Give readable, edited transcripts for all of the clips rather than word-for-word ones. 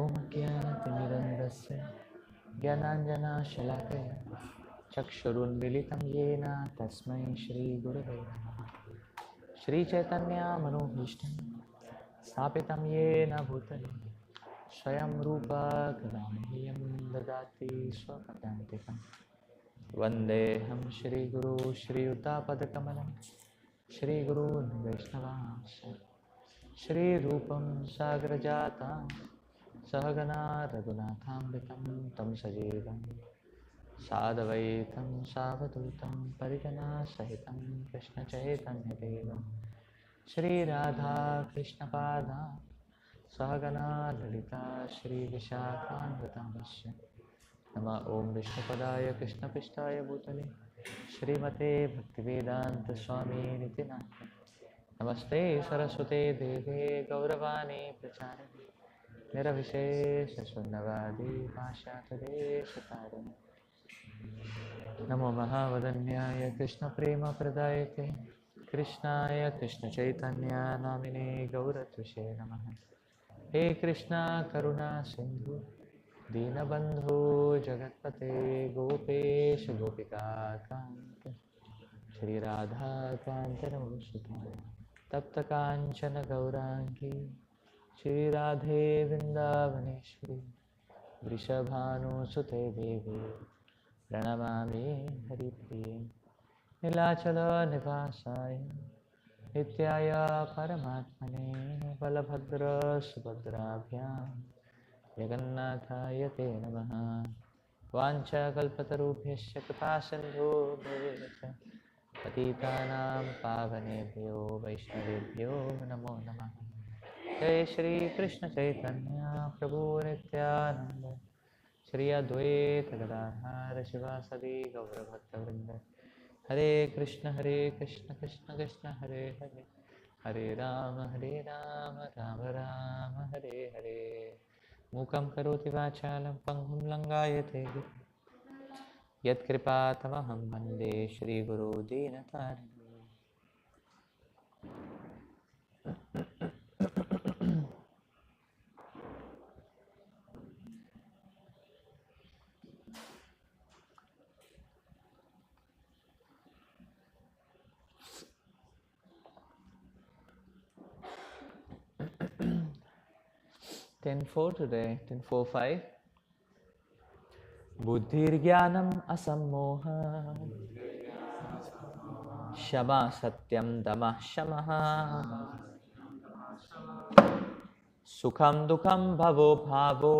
ॐ ज्ञानतिमिरन्धस्य ज्ञानाञ्जनशलाकया चक्षुरुन्मीलितं येन तस्मै श्रीगुरवे नमः। श्रीचैतन्यमनोभीष्टं स्थापितं येन भूतले स्वयं रूपा कदा मह्यं ददाति स्वपदान्तिकं। वन्देऽहं श्रीगुरो श्रीयुतापदकमलं श्रीगुरून् वैष्णवांश्च श्रीरूपं साग्रजातं सहगना रघुनाथामृतं तं सजीवं साद्वैतं सावधूतं परिजनसहितं कृष्णचैतन्यदेवं श्रीराधाकृष्णपादां सहगना ललिता श्रीविशाखान्वितांश्च नमः। ॐ विष्णुपदाय कृष्णपृष्ठाय भूतले श्रीमते भक्तिवेदान्तस्वामिनिति नाथे नमस्ते सरस्वते देवे गौरवाणी प्रचारिणे निरविशेषशून्यवादी पाश्चात्यदेशतारिणे नमो महावदन्याय कृष्णप्रेमप्रदायते कृष्णाय कृष्णचैतन्य नामिने गौरत्विषे नमः। हे कृष्णा करुणा सिन्धु दीनबन्धु जगत्पते गोपेश गोपिकान्त श्रीराधाकान्त नमोऽस्तुते। तप्त कांचन गौरांगी श्रीराधे वृंदावनेश्वरी वृषभानुसुते देवी प्रणमामि हरिप्रिये। नीलाचल निवासाय नित्याय परमात्मने बलभद्र सुभद्राभ्यां जगन्नाथाय ते नमः। वाञ्छाकल्पतरुभ्यश्च कृपासिन्धुभ्यश्च पतितानां पावनेभ्यो वैष्णवेभ्यो नमो नमः। जय श्री कृष्ण चैतन्य प्रभु नित्यानंद श्री अद्वैत गदाधर शिवासदि गौरभक्तवृंद। हरे कृष्ण कृष्ण कृष्ण हरे हरे हरे राम राम राम हरे हरे। मूकं करोति वाचालं पंगुं लंघयते यत्कृपातमहं वन्दे श्रीगुरो दीनतारिणम्। 10:4 today, 10:4:5. बुद्धिर्ज्ञानम् असम्मोह क्षमा सत्यं दमः शमः सुखं दुःखं भवो भावो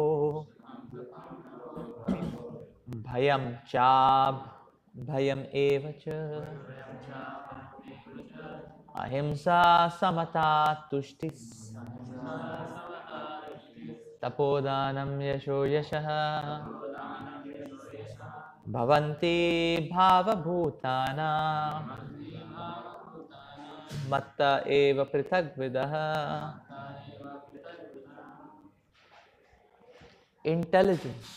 भयं भयम् एव च अहिंसा समता तुष्टिः तपोदानं यशो यशः भवन्ति भावभूतानां मत्त एव पृथग्विदः। Intelligence,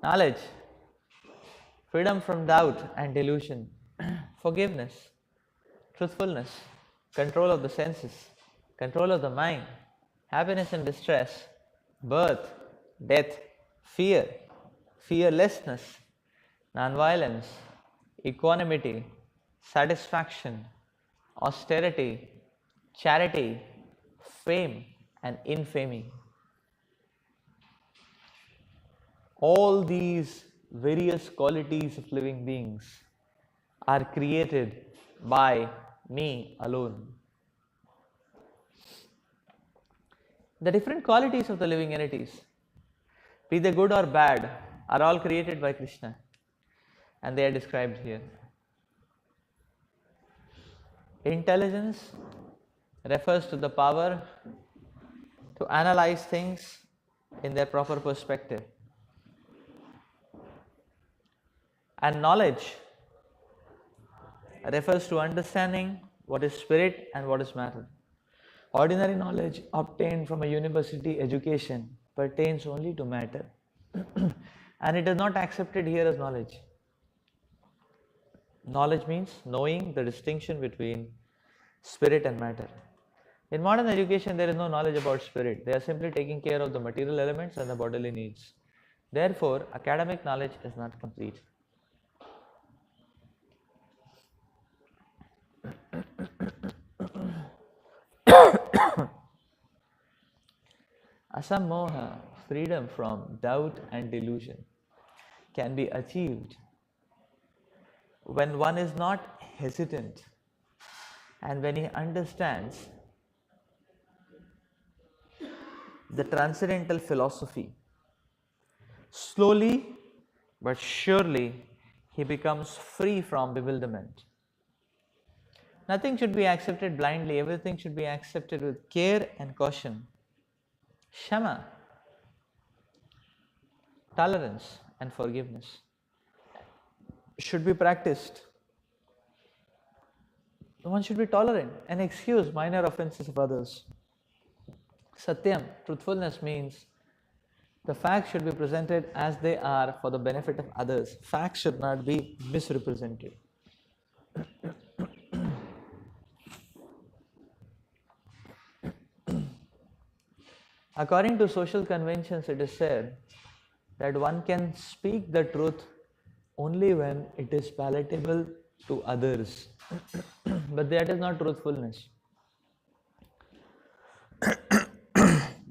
knowledge, freedom from doubt and delusion, forgiveness, truthfulness, control of the senses, control of the mind, happiness and distress, birth, death, fear, fearlessness, non-violence, equanimity, satisfaction, austerity, charity, fame and infamy. All these various qualities of living beings are created by me alone. The different qualities of the living entities, be they good or bad, are all created by Krishna, and they are described here. Intelligence refers to the power to analyze things in their proper perspective. And knowledge refers to understanding what is spirit and what is matter. Ordinary knowledge obtained from a university education pertains only to matter and it is not accepted here as knowledge. Knowledge means knowing the distinction between spirit and matter. In modern education, there is no knowledge about spirit. They are simply taking care of the material elements and the bodily needs. Therefore, academic knowledge is not complete. Asamoha, freedom from doubt and delusion, can be achieved when one is not hesitant and when he understands the transcendental philosophy. Slowly but surely, he becomes free from bewilderment. Nothing should be accepted blindly, everything should be accepted with care and caution. Shama, tolerance, and forgiveness should be practiced. One should be tolerant and excuse minor offenses of others. Satyam, truthfulness, means the facts should be presented as they are for the benefit of others. Facts should not be misrepresented. According to social conventions, it is said that one can speak the truth only when it is palatable to others. But that is not truthfulness.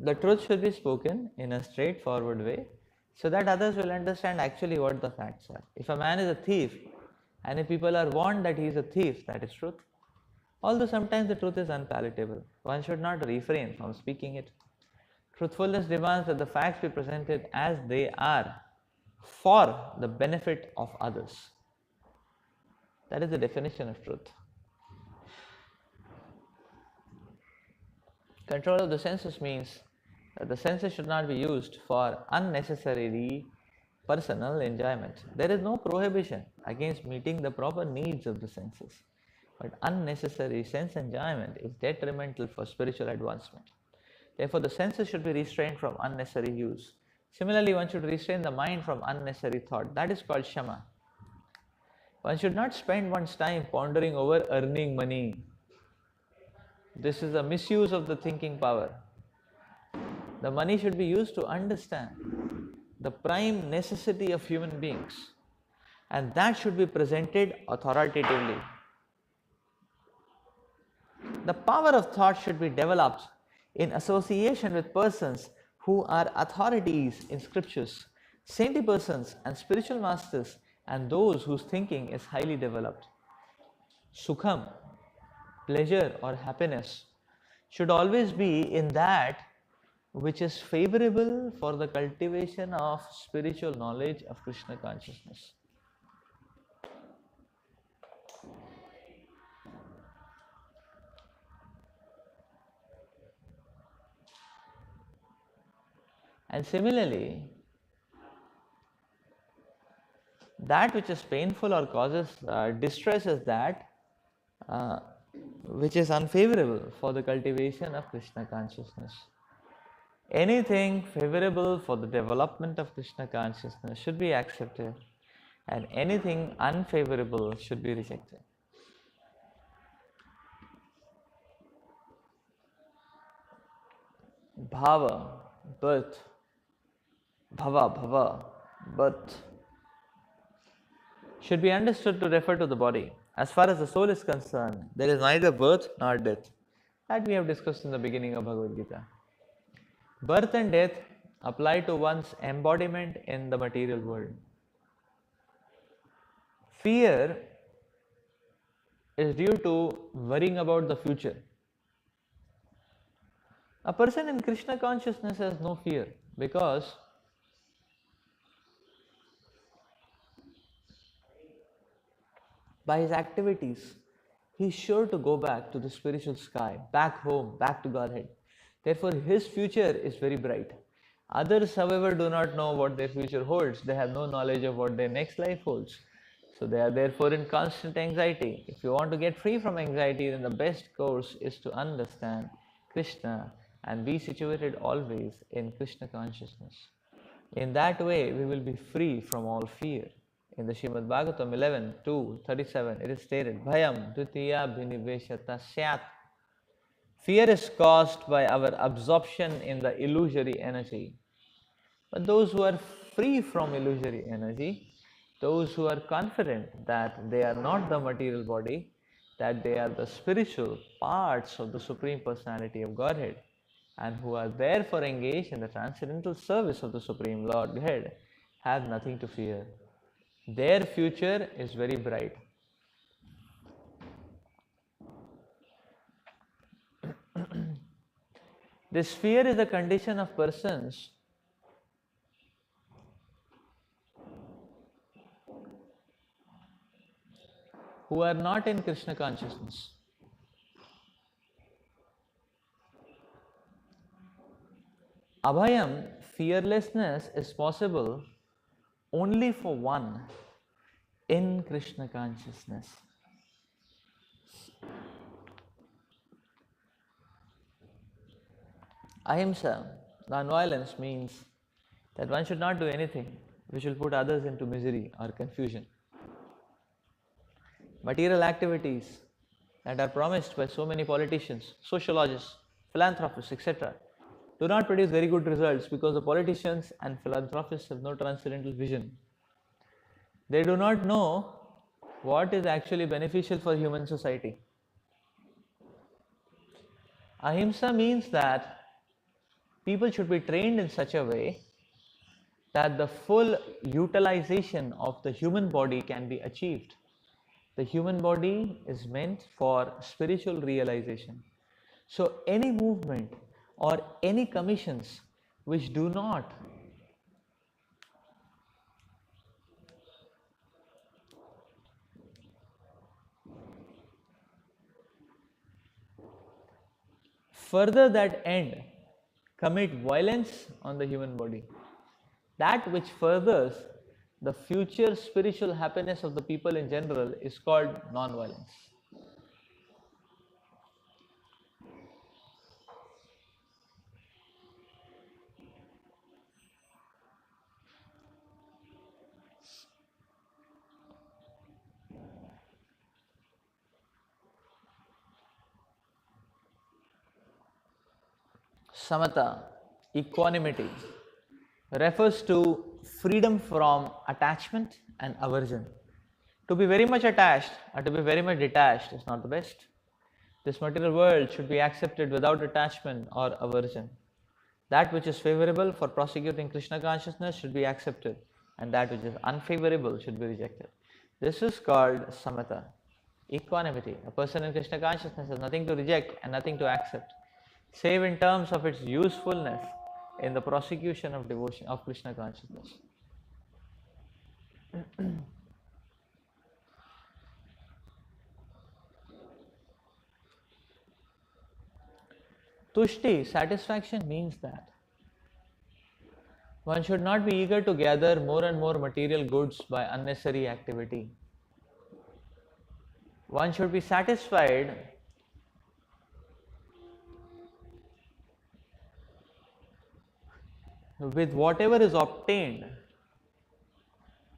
The truth should be spoken in a straightforward way so that others will understand actually what the facts are. If a man is a thief and if people are warned that he is a thief, that is truth. Although sometimes the truth is unpalatable, one should not refrain from speaking it. Truthfulness demands that the facts be presented as they are for the benefit of others. That is the definition of truth. Control of the senses means that the senses should not be used for unnecessary personal enjoyment. There is no prohibition against meeting the proper needs of the senses, but unnecessary sense enjoyment is detrimental for spiritual advancement. Therefore, the senses should be restrained from unnecessary use. Similarly, one should restrain the mind from unnecessary thought. That is called shama. One should not spend one's time pondering over earning money. This is a misuse of the thinking power. The money should be used to understand the prime necessity of human beings, and that should be presented authoritatively. The power of thought should be developed in association with persons who are authorities in scriptures, saintly persons and spiritual masters, and those whose thinking is highly developed. Sukham, pleasure or happiness, should always be in that which is favorable for the cultivation of spiritual knowledge of Krishna consciousness. And similarly, that which is painful or causes distress is that which is unfavorable for the cultivation of Krishna consciousness. Anything favorable for the development of Krishna consciousness should be accepted, and anything unfavorable should be rejected. Bhava, birth, bhava, birth, should be understood to refer to the body. As far as the soul is concerned, there is neither birth nor death. That we have discussed in the beginning of Bhagavad Gita. Birth and death apply to one's embodiment in the material world. Fear is due to worrying about the future. A person in Krishna consciousness has no fear because by his activities, he is sure to go back to the spiritual sky, back home, back to Godhead. Therefore, his future is very bright. Others, however, do not know what their future holds. They have no knowledge of what their next life holds. So they are therefore in constant anxiety. If you want to get free from anxiety, then the best course is to understand Krishna and be situated always in Krishna consciousness. In that way, we will be free from all fear. In the Srimad Bhagavatam 11:2-37, it is stated, Bhayam dvitiya bhiniveshata syat. Fear is caused by our absorption in the illusory energy. But those who are free from illusory energy, those who are confident that they are not the material body, that they are the spiritual parts of the Supreme Personality of Godhead, and who are therefore engaged in the transcendental service of the Supreme Lord Godhead, have nothing to fear. Their future is very bright. This fear is the condition of persons who are not in Krishna consciousness. Abhayam, fearlessness, is possible only for one in Krishna consciousness. Ahimsa, non-violence, means that one should not do anything which will put others into misery or confusion. Material activities that are promised by so many politicians, sociologists, philanthropists, etc., do not produce very good results because the politicians and philanthropists have no transcendental vision. They do not know what is actually beneficial for human society. Ahimsa means that people should be trained in such a way that the full utilization of the human body can be achieved. The human body is meant for spiritual realization. So any movement or any commissions which do not further that end commit violence on the human body, that which furthers the future spiritual happiness of the people in general, is called non-violence. Samatha, equanimity, refers to freedom from attachment and aversion. To be very much attached or to be very much detached is not the best. This material world should be accepted without attachment or aversion. That which is favorable for prosecuting Krishna consciousness should be accepted, and that which is unfavorable should be rejected. This is called samatha, equanimity. A person in Krishna consciousness has nothing to reject and nothing to accept, save in terms of its usefulness in the prosecution of devotion of Krishna consciousness. Tushti, satisfaction, means that one should not be eager to gather more and more material goods by unnecessary activity. One should be satisfied with whatever is obtained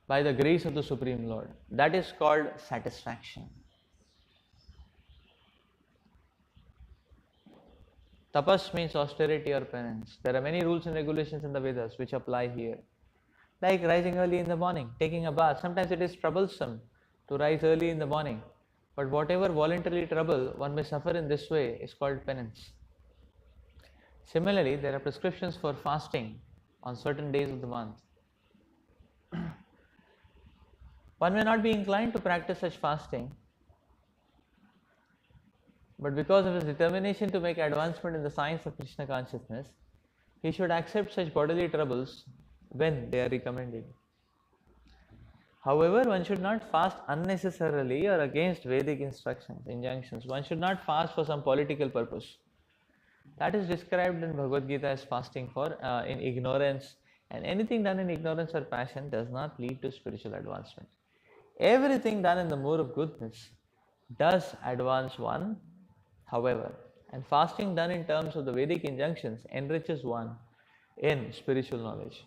by the grace of the Supreme Lord. That is called satisfaction. Tapas means austerity or penance. There are many rules and regulations in the Vedas which apply here. Like rising early in the morning, taking a bath. Sometimes it is troublesome to rise early in the morning, but whatever voluntary trouble one may suffer in this way is called penance. Similarly, there are prescriptions for fasting on certain days of the month. One may not be inclined to practice such fasting, but because of his determination to make advancement in the science of Krishna consciousness, he should accept such bodily troubles when they are recommended. However, one should not fast unnecessarily or against Vedic instructions, injunctions. One should not fast for some political purpose. That is described in Bhagavad Gita as fasting for in ignorance, and anything done in ignorance or passion does not lead to spiritual advancement. Everything done in the mode of goodness does advance one, however, and fasting done in terms of the Vedic injunctions enriches one in spiritual knowledge.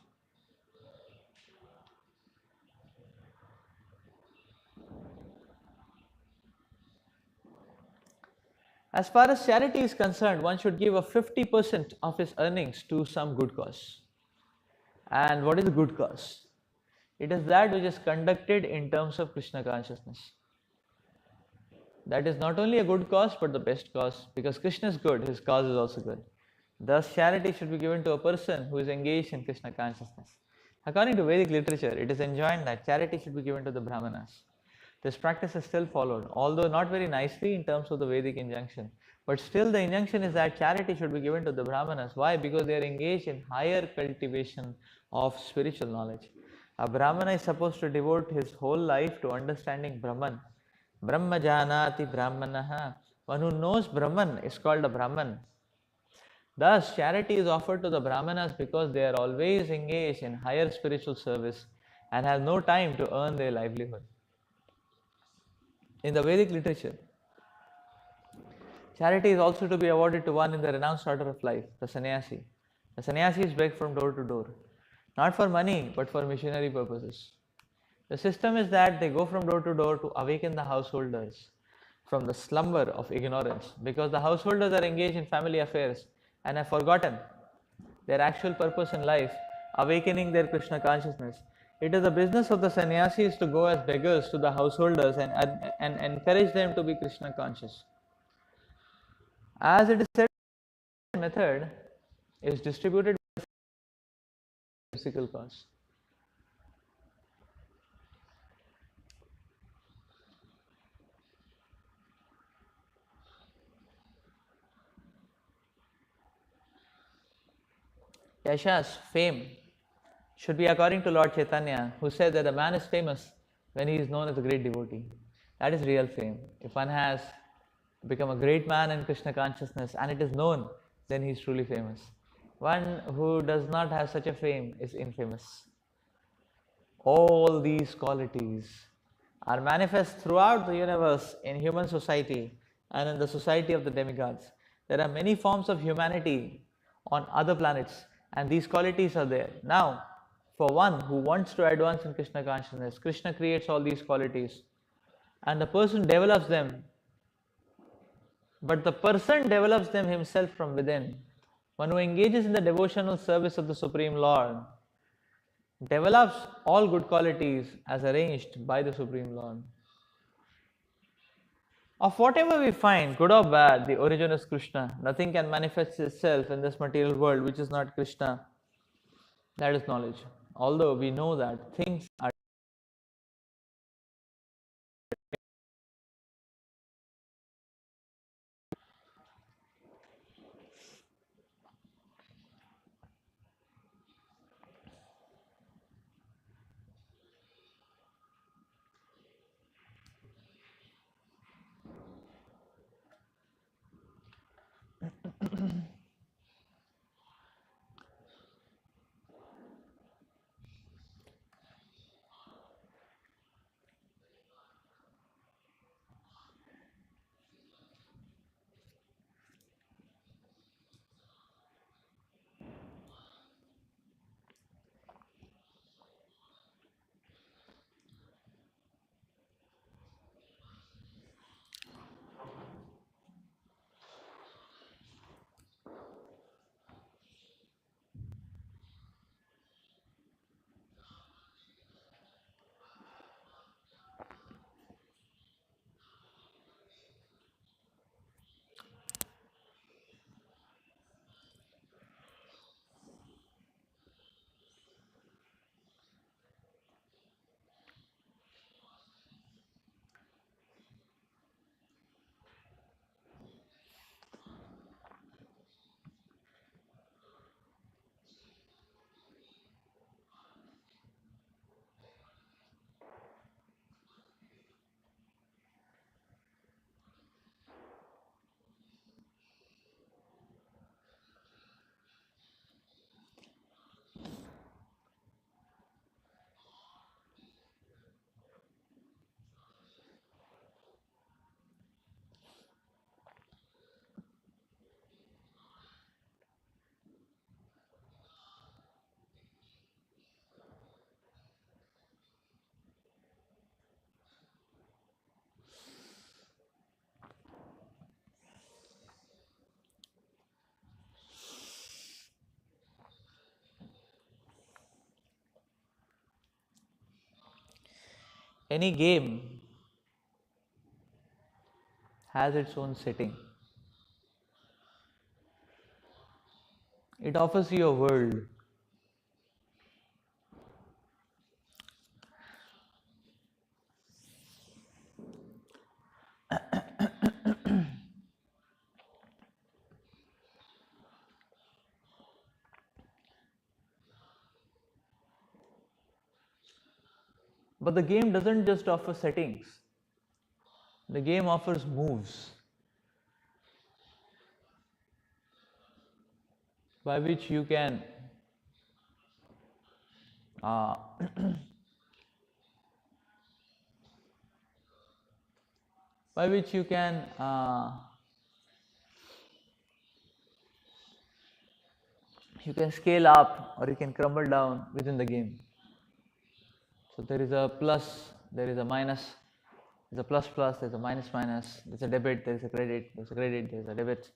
As far as charity is concerned, one should give a 50% of his earnings to some good cause. And what is a good cause? It is that which is conducted in terms of Krishna consciousness. That is not only a good cause but the best cause, because Krishna is good, his cause is also good. Thus, charity should be given to a person who is engaged in Krishna consciousness. According to Vedic literature, it is enjoined that charity should be given to the Brahmanas. This practice is still followed, although not very nicely in terms of the Vedic injunction. But still, the injunction is that charity should be given to the Brahmanas. Why? Because they are engaged in higher cultivation of spiritual knowledge. A Brahmana is supposed to devote his whole life to understanding Brahman. Brahma janati Brahmanaha. One who knows Brahman is called a Brahman. Thus, charity is offered to the Brahmanas because they are always engaged in higher spiritual service and have no time to earn their livelihood. In the Vedic literature, charity is also to be awarded to one in the renounced order of life, the sannyasi. The sannyasis beg from door to door, not for money but for missionary purposes. The system is that they go from door to door to awaken the householders from the slumber of ignorance, because the householders are engaged in family affairs and have forgotten their actual purpose in life, awakening their Krishna consciousness. It is the business of the sannyasis to go as beggars to the householders and encourage them to be Krishna conscious. As it is said, the method is distributed by physical cause. Yashas, fame, should be according to Lord Chaitanya, who said that a man is famous when he is known as a great devotee. That is real fame. If one has become a great man in Krishna consciousness and it is known, then he is truly famous. One who does not have such a fame is infamous. All these qualities are manifest throughout the universe in human society and in the society of the demigods. There are many forms of humanity on other planets, and these qualities are there. Now, for one who wants to advance in Krishna consciousness, Krishna creates all these qualities and the person develops them, but the person develops them himself from within. One who engages in the devotional service of the Supreme Lord develops all good qualities as arranged by the Supreme Lord. Of whatever we find, good or bad, the origin is Krishna. Nothing can manifest itself in this material world which is not Krishna. That is knowledge. Although we know that things are Any game has its own setting. It offers you a world. But the game doesn't just offer settings. The game offers moves by which you can uh, by which you can scale up or you can crumble down within the game. So there is a plus, there is a minus, there's a plus plus, there's a minus minus, there's a debit, there's a credit, there's a credit, there's a debit,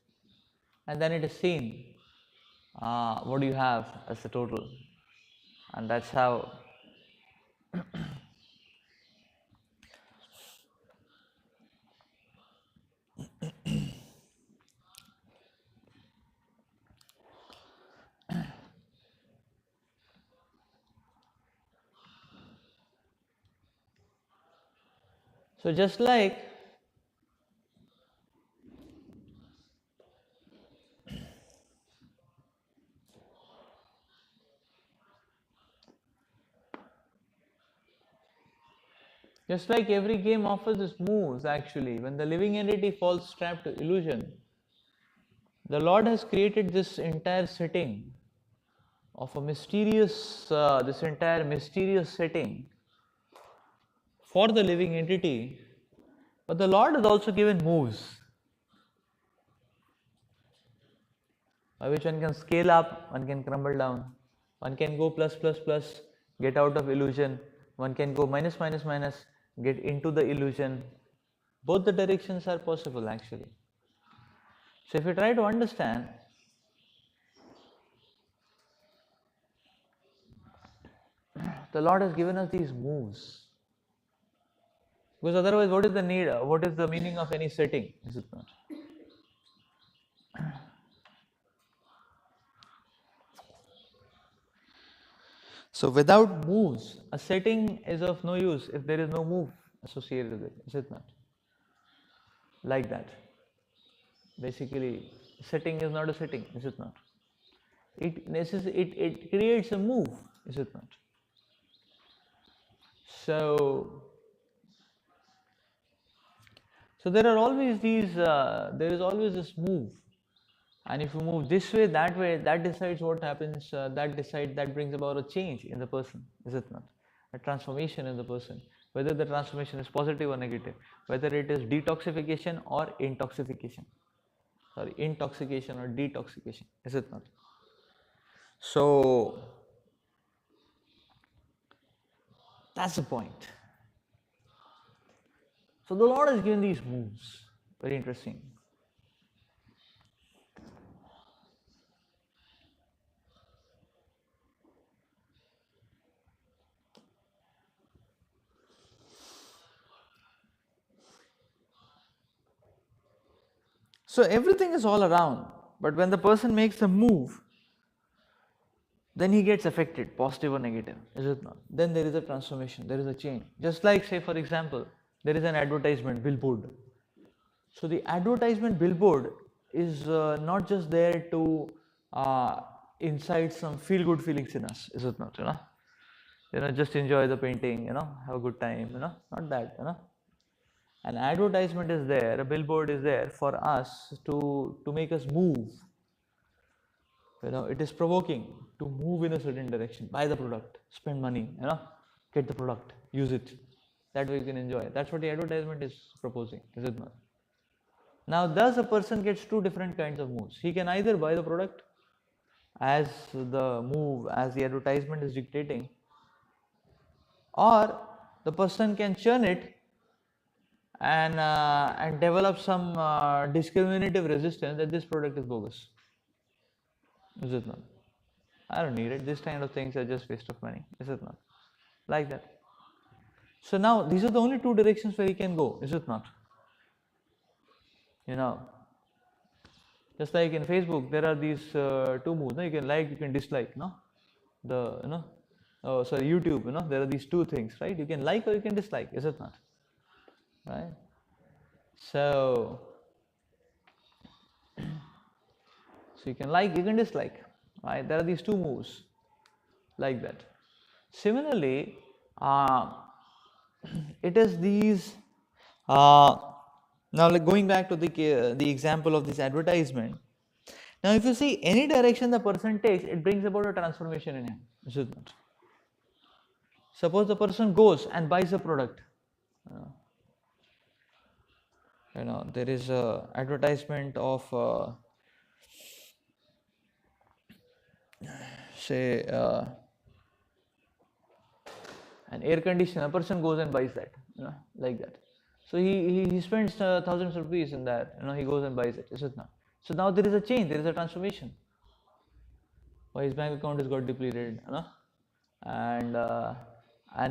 and then it is seen what do you have as the total, and that's how so just like every game offers its moves, actually, when the living entity falls trapped to illusion, the Lord has created this entire setting of a mysterious, this entire mysterious setting for the living entity. But the Lord has also given moves by which one can scale up, one can crumble down, one can go plus plus plus, get out of illusion, one can go minus minus minus, get into the illusion. Both the directions are possible actually. So if you try to understand, the Lord has given us these moves. Because otherwise, what is the need? What is the meaning of any setting? Is it not? So without moves, a setting is of no use if there is no move associated with it. Is it not? Like that. Basically, setting is not a setting. Is it not? It creates a move. Is it not? So there are always these. There is always this move, and if you move this way, that decides what happens. That brings about a change in the person. Is it not? A transformation in the person. Whether the transformation is positive or negative, whether it is detoxification or intoxication. Sorry, intoxication or detoxification. Is it not? So that's the point. So the Lord has given these moves. Very interesting. So everything is all around, but when the person makes a move, then he gets affected, positive or negative, is it not? Then there is a transformation, there is a change. Just like, say, for example, there is an advertisement billboard. So the advertisement billboard is not just there to incite some feel-good feelings in us, is it not? Just enjoy the painting, have a good time, not that, An advertisement is there, a billboard is there for us to make us move. It is provoking to move in a certain direction. Buy the product, spend money, get the product, use it. That way you can enjoy. That's what the advertisement is proposing, is it not? Now, thus a person gets two different kinds of moves. He can either buy the product as the move, as the advertisement is dictating, or the person can churn it and develop some discriminative resistance that this product is bogus. Is it not? I don't need it. This kind of things are just waste of money. Is it not? Like that. So now these are the only two directions where he can go, is it not? You know, just like in Facebook, there are these two moves. No? You can like, you can dislike. No, the sorry, YouTube. There are these two things, right? You can like or you can dislike, is it not? Right. So you can like, you can dislike. Right. There are these two moves, like that. Similarly, it is these. Now, like going back to the example of this advertisement. Now, if you see any direction the person takes, it brings about a transformation in him, is it not? Suppose the person goes and buys a product. There is a advertisement of say an air conditioner. A person goes and buys that, like that. So he spends thousands of rupees in that. He goes and buys it, is it not? So now there is a change, there is a transformation. Why his bank account has got depleted, and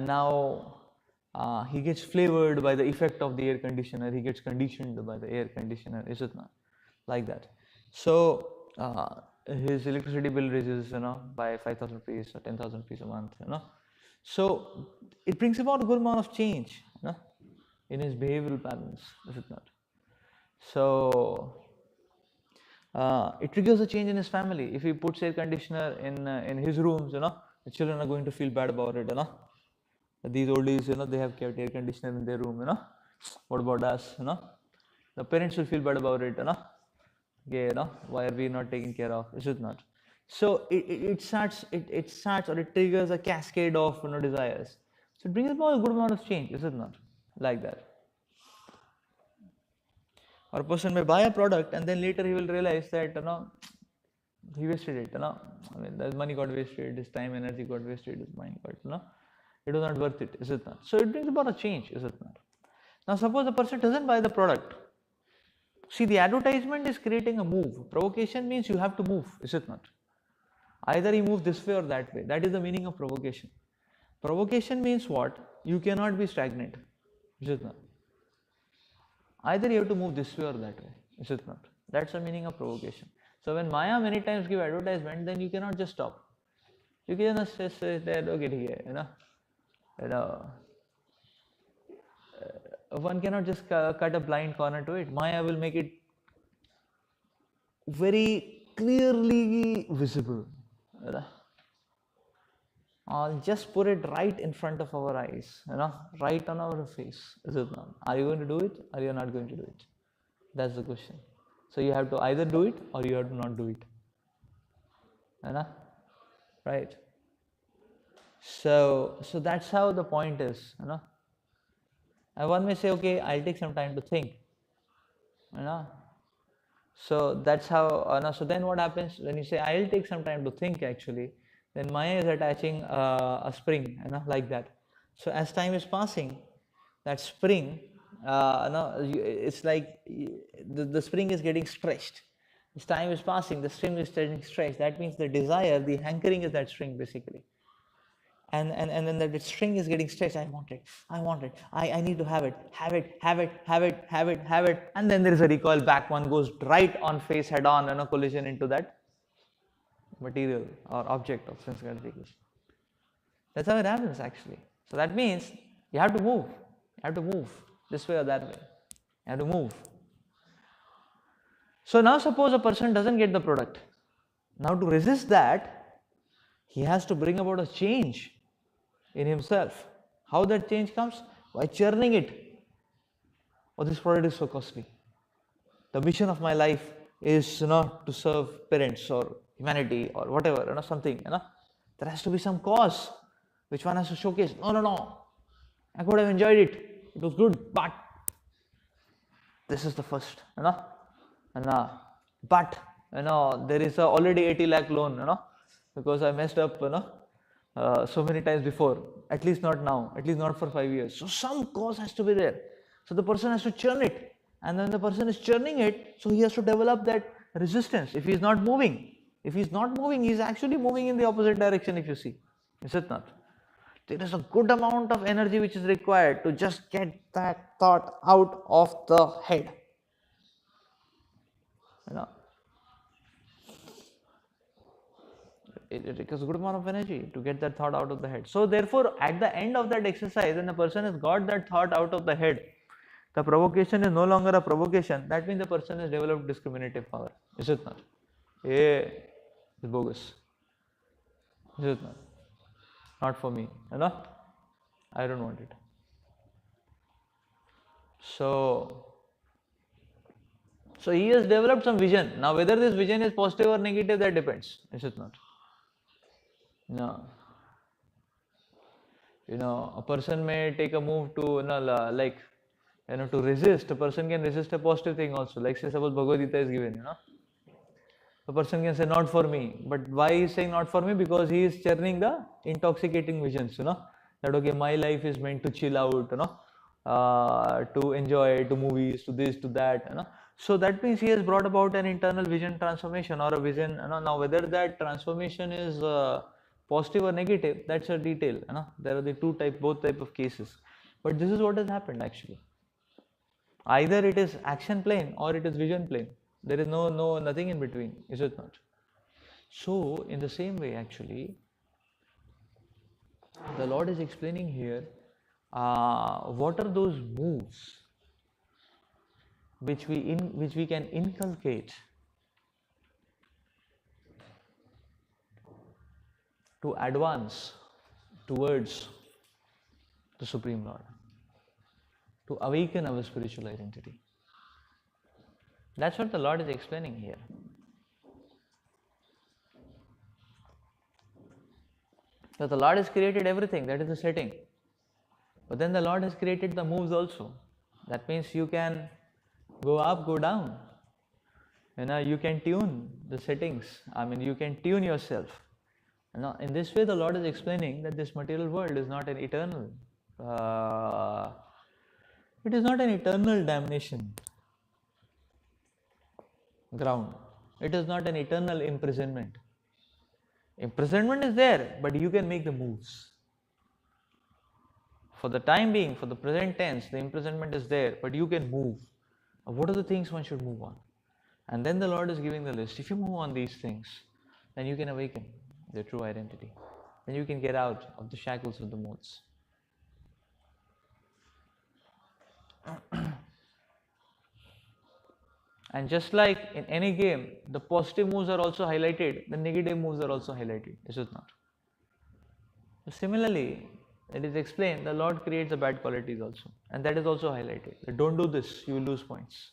now he gets flavored by the effect of the air conditioner. He gets conditioned by the air conditioner, is it not? Like that. So his electricity bill raises, by 5,000 rupees or 10,000 rupees a month, So it brings about a good amount of change, in his behavioral patterns, is it not? So it triggers a change in his family. If he puts air conditioner in his rooms, the children are going to feel bad about it, These oldies, they have kept air conditioner in their room, What about us, The parents will feel bad about it, Okay, why are we not taking care of? Is it not? So it starts or it triggers a cascade of desires. So it brings about a good amount of change, is it not? Like that. Or a person may buy a product and then later he will realize that he wasted it. I mean, the money got wasted, his time, energy got wasted, his mind got it was not worth it, is it not? So it brings about a change, is it not? Now suppose the person doesn't buy the product. See, the advertisement is creating a move. Provocation means you have to move, is it not? Either you move this way or that way. That is the meaning of provocation. Provocation means what? You cannot be stagnant, is it not? Either you have to move this way or that way, is it not? That's the meaning of provocation. So when Maya many times give advertisement, then you cannot just stop. You can just say that, okay, one cannot just cut a blind corner to it. Maya will make it very clearly visible. I'll just put it right in front of our eyes, right on our face. Is it not? Are you going to do it or you are not going to do it? That's the question. So you have to either do it or you have to not do it. Right? So that's how the point is. And one may say, okay, I'll take some time to think. So that's how. So then what happens when you say I'll take some time to think? Actually, then Maya is attaching a spring, like that. So as time is passing, that spring, it's like the spring is getting stretched. As time is passing, the string is getting stretched. That means the desire, the hankering is that string basically. And then the string is getting stretched. I want it. I need to have it. And then there is a recoil back. One goes right on face head on, collision into that material or object of sense gratification. That's how it happens actually. So that means you have to move. You have to move this way or that way. You have to move. So now suppose a person doesn't get the product. Now to resist that, he has to bring about a change in himself. How that change comes? By churning it. Oh, this product is so costly. The mission of my life is to serve parents or humanity or whatever, something. There has to be some cause which one has to showcase. No. I could have enjoyed it. It was good, but this is the first. But there is already 80 lakh loan. Because I messed up. So many times before, at least not now, at least not for 5 years. So some cause has to be there. So the person has to churn it, and then the person is churning it, so he has to develop that resistance. If he is not moving, he is actually moving in the opposite direction, if you see. Is it not? There is a good amount of energy which is required to just get that thought out of the head. It requires a good amount of energy to get that thought out of the head. So therefore, at the end of that exercise, when the person has got that thought out of the head, the provocation is no longer a provocation. That means the person has developed discriminative power. Is it not? It's bogus. Is it not? Not for me. I don't want it. So he has developed some vision. Now whether this vision is positive or negative, that depends. Is it not? No. A person may take a move to to resist. A person can resist a positive thing also. Like say suppose Bhagavad Gita is given, the person can say not for me. But why he is saying not for me? Because he is churning the intoxicating visions, that okay, my life is meant to chill out, to enjoy, to movies, to this, to that, So that means he has brought about an internal vision transformation or a vision, Now whether that transformation is positive or negative, that's a detail, There are the both type of cases. But this is what has happened actually. Either it is action plane or it is vision plane. There is nothing in between, is it not? So in the same way actually, the Lord is explaining here what are those moves which we can inculcate to advance towards the Supreme Lord, to awaken our spiritual identity. That's what the Lord is explaining here. So the Lord has created everything, that is the setting. But then the Lord has created the moves also. That means you can go up, go down. You can tune the settings. You can tune yourself. In this way, the Lord is explaining that this material world is not an eternal. It is not an eternal damnation ground. It is not an eternal imprisonment. Imprisonment is there, but you can make the moves. For the time being, for the present tense, the imprisonment is there, but you can move. What are the things one should move on? And then the Lord is giving the list. If you move on these things, then you can awaken your true identity. Then you can get out of the shackles of the modes. And just like in any game, the positive moves are also highlighted, the negative moves are also highlighted, is it not? Similarly, it is explained, the Lord creates the bad qualities also, and that is also highlighted. Don't do this, you will lose points.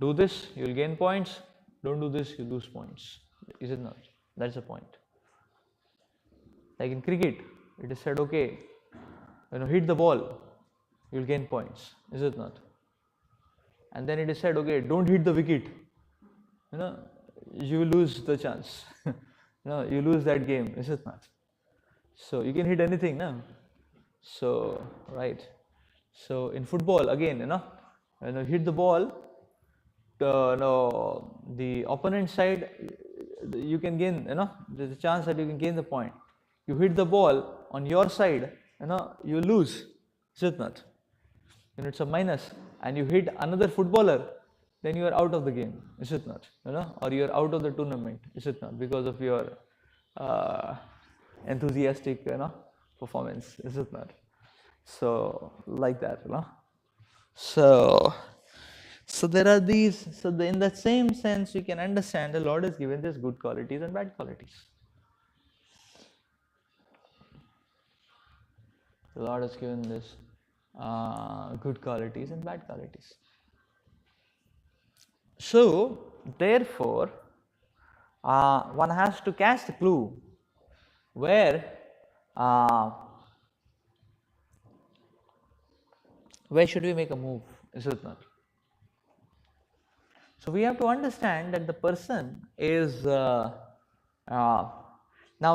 Do this, you will gain points. Don't do this, you lose points. Is it not? That's the point. Like in cricket, it is said, okay, hit the ball, you will gain points. Is it not? And then it is said, okay, don't hit the wicket. You lose the chance. You lose that game. Is it not? So you can hit anything, no? So right. So in football again, hit the ball. The opponent side, you can gain. There's a chance that you can gain the point. You hit the ball on your side, you lose. Is it not? It's a minus. And you hit another footballer, then you are out of the game, is it not? Or you are out of the tournament, is it not? Because of your enthusiastic, performance, is it not? So like that, So there are these. So in that same sense, you can understand the Lord has given these good qualities and bad qualities. The Lord has given this. Good qualities and bad qualities. So, therefore, one has to catch the clue where should we make a move, is it not? So, we have to understand that the person is, now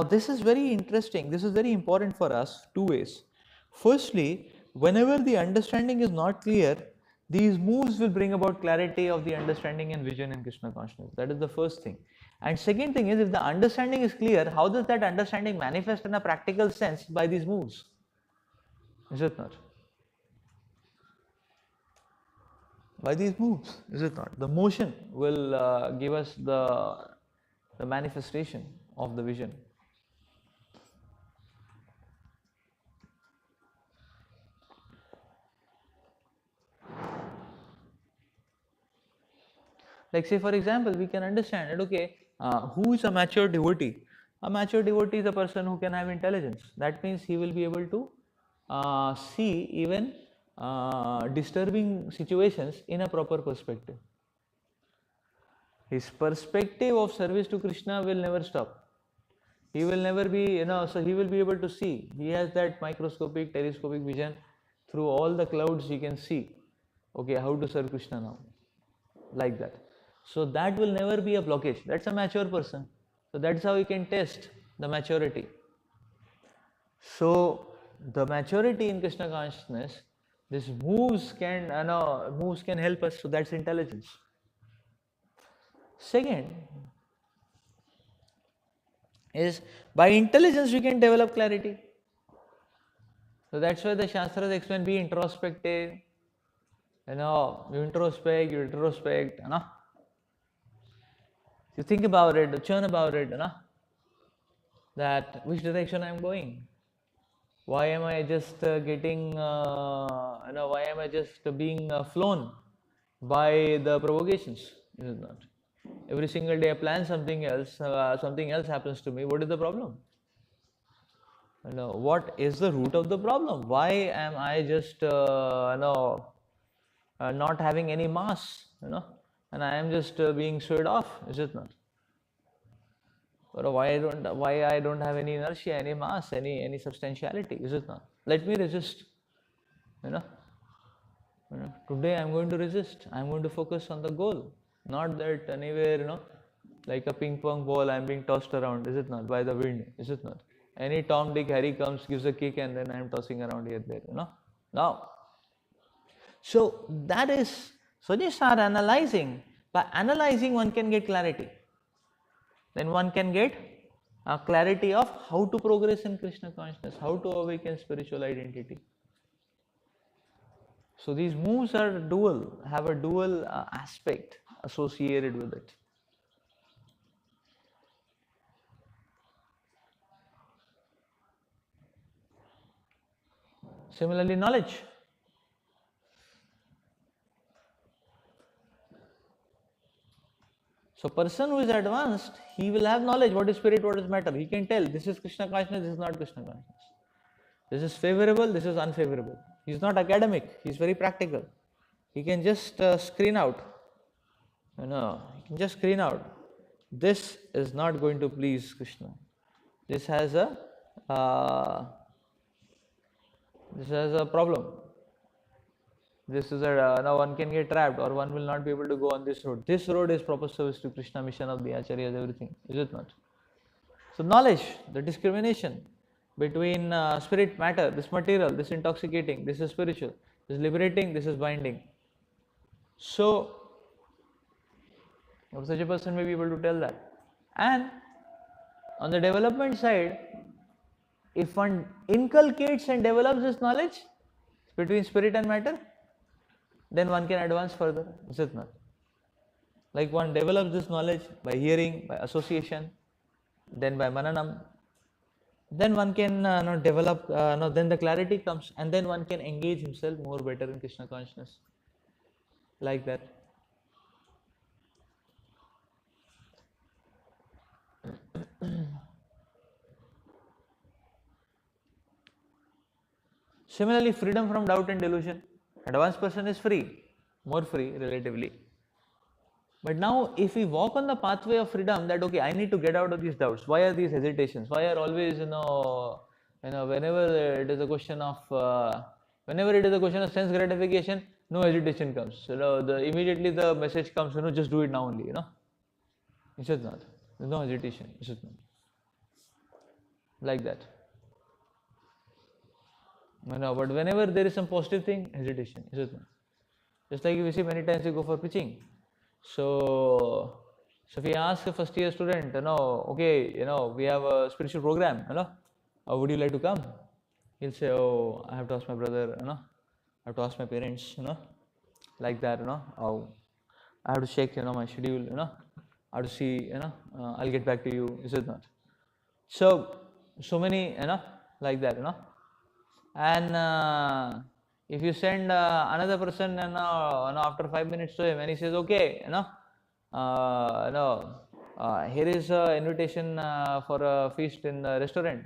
this is very interesting, this is very important for us, two ways. Firstly, whenever the understanding is not clear, These moves will bring about clarity of the understanding and vision in Krishna consciousness. That is the first thing. And second thing is, if the understanding is clear, how does that understanding manifest in a practical sense by these moves? Is it not? By these moves, is it not? The motion will give us the manifestation of the vision. Like, say for example, we can understand that, okay, who is a mature devotee? A mature devotee is a person who can have intelligence. That means he will be able to see even disturbing situations in a proper perspective. His perspective of service to Krishna will never stop. He will never be, so he will be able to see. He has that microscopic, telescopic vision. Through all the clouds he can see, okay, how to serve Krishna now, like that. So that will never be a blockage. That's a mature person. So that's how we can test the maturity. So the maturity in Krishna consciousness, this moves can help us. So that's intelligence. Second is, by intelligence we can develop clarity. So that's why the Shastras explain, be introspective. You introspect. You think about it, churn about it, that which direction I am going. Why am I just why am I just being flown by the provocations? Is it not? Every single day I plan something else happens to me. What is the problem? What is the root of the problem? Why am I just not having any mass, and I am just being swayed off? Is it not? Or why I don't have any inertia, any mass, any substantiality? Is it not? Let me resist. Today I am going to resist. I am going to focus on the goal, not that anywhere, like a ping pong ball I am being tossed around. Is it not? By the wind. Is it not? Any Tom, Dick, Harry comes, gives a kick, and then I am tossing around here, there. Now. So that is. So just start analyzing. By analyzing, one can get clarity. Then one can get a clarity of how to progress in Krishna consciousness, how to awaken spiritual identity. So these moves are dual, have a dual aspect associated with it. Similarly, knowledge. So person who is advanced, he will have knowledge, what is spirit, what is matter. He can tell, this is Krishna consciousness, this is not Krishna consciousness. This is favorable, this is unfavorable. He is not academic, he is very practical. He can just screen out. He can just screen out. This is not going to please Krishna. This has a problem. This is now one can get trapped, or one will not be able to go on this road. This road is proper service to Krishna, mission of the acharyas, everything. Is it not? So knowledge, the discrimination between spirit, matter, this material, this intoxicating, this is spiritual, this is liberating, this is binding. So such a person may be able to tell that. And on the development side, if one inculcates and develops this knowledge between spirit and matter, then one can advance further. Is it not? Like one develops this knowledge by hearing, by association, then by mananam. Then one can develop, then the clarity comes, and then one can engage himself more better in Krishna consciousness. Like that. Similarly, freedom from doubt and delusion. Advanced person is free, more free relatively. But now if we walk on the pathway of freedom, that okay, I need to get out of these doubts. Why are these hesitations? Why are always, whenever it is a question of sense gratification, no hesitation comes. Immediately the message comes, just do it now only, Is it not? There's no hesitation, is it not? Like that. But whenever there is some positive thing, hesitation, is it not? Just like we see many times you go for pitching. So if we ask a first year student, okay, we have a spiritual program, would you like to come? He'll say, oh, I have to ask my brother, I have to ask my parents, like that, oh, I have to check, my schedule, I have to see, I'll get back to you, is it not? So many, like that, and if you send another person, after 5 minutes to him, and he says, okay, here is an invitation for a feast in the restaurant,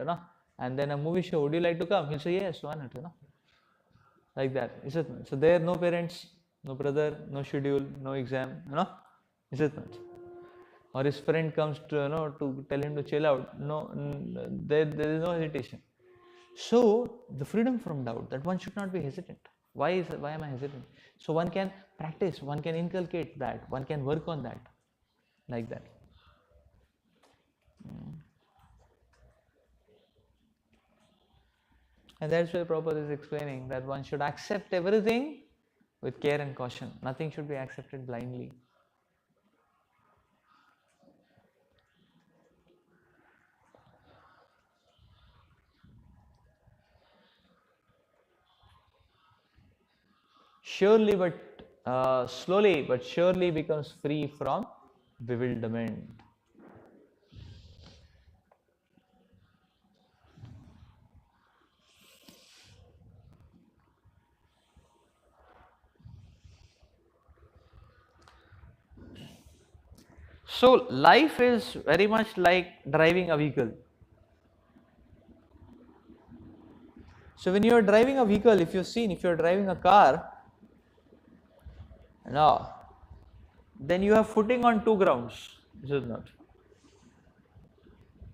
and then a movie show. Would you like to come? He'll say, yes, why not, like that. Is it not? So there, no parents, no brother, no schedule, no exam, is it not? Or his friend comes to, to tell him to chill out. No, there is no hesitation. So the freedom from doubt, that one should not be hesitant. Why am I hesitant? So one can practice, one can inculcate that, one can work on that, like that. And that's why Prabhupada is explaining that one should accept everything with care and caution. Nothing should be accepted blindly. Surely but slowly but surely becomes free from bewilderment. So life is very much like driving a vehicle. So when you are driving a vehicle, if you've seen, if you are driving a car, now then you have footing on two grounds, is it not?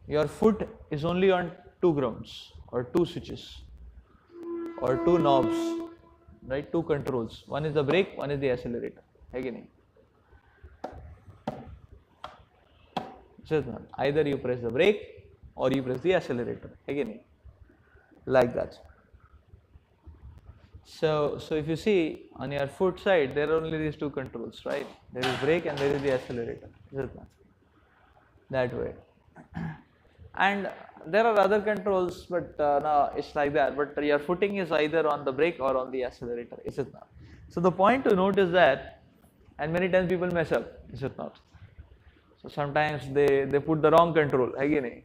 Your foot is only on two grounds or two switches or two knobs, right? Two controls. One is the brake, one is the accelerator. Again, is it not? Either you press the brake or you press the accelerator. Again, like that. So if you see on your foot side, there are only these two controls, right? There is brake and there is the accelerator. Is it not? That way. And there are other controls, but no, it's like that. But your footing is either on the brake or on the accelerator. Is it not? So the point to note is that, and many times people mess up. Is it not? So sometimes they put the wrong control. Again.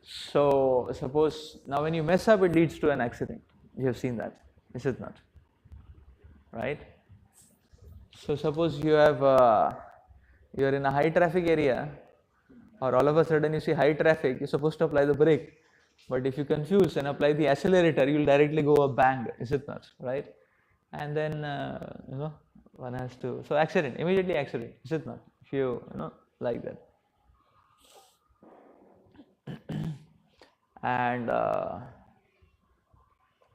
So suppose now when you mess up, it leads to an accident. You have seen that. Is it not? Right? So suppose you have you are in a high traffic area, or all of a sudden you see high traffic, you're supposed to apply the brake, but if you confuse and apply the accelerator, you will directly go a bang. Is it not? Right? And then one has to, so accident, immediately accident. Is it not? If you like that.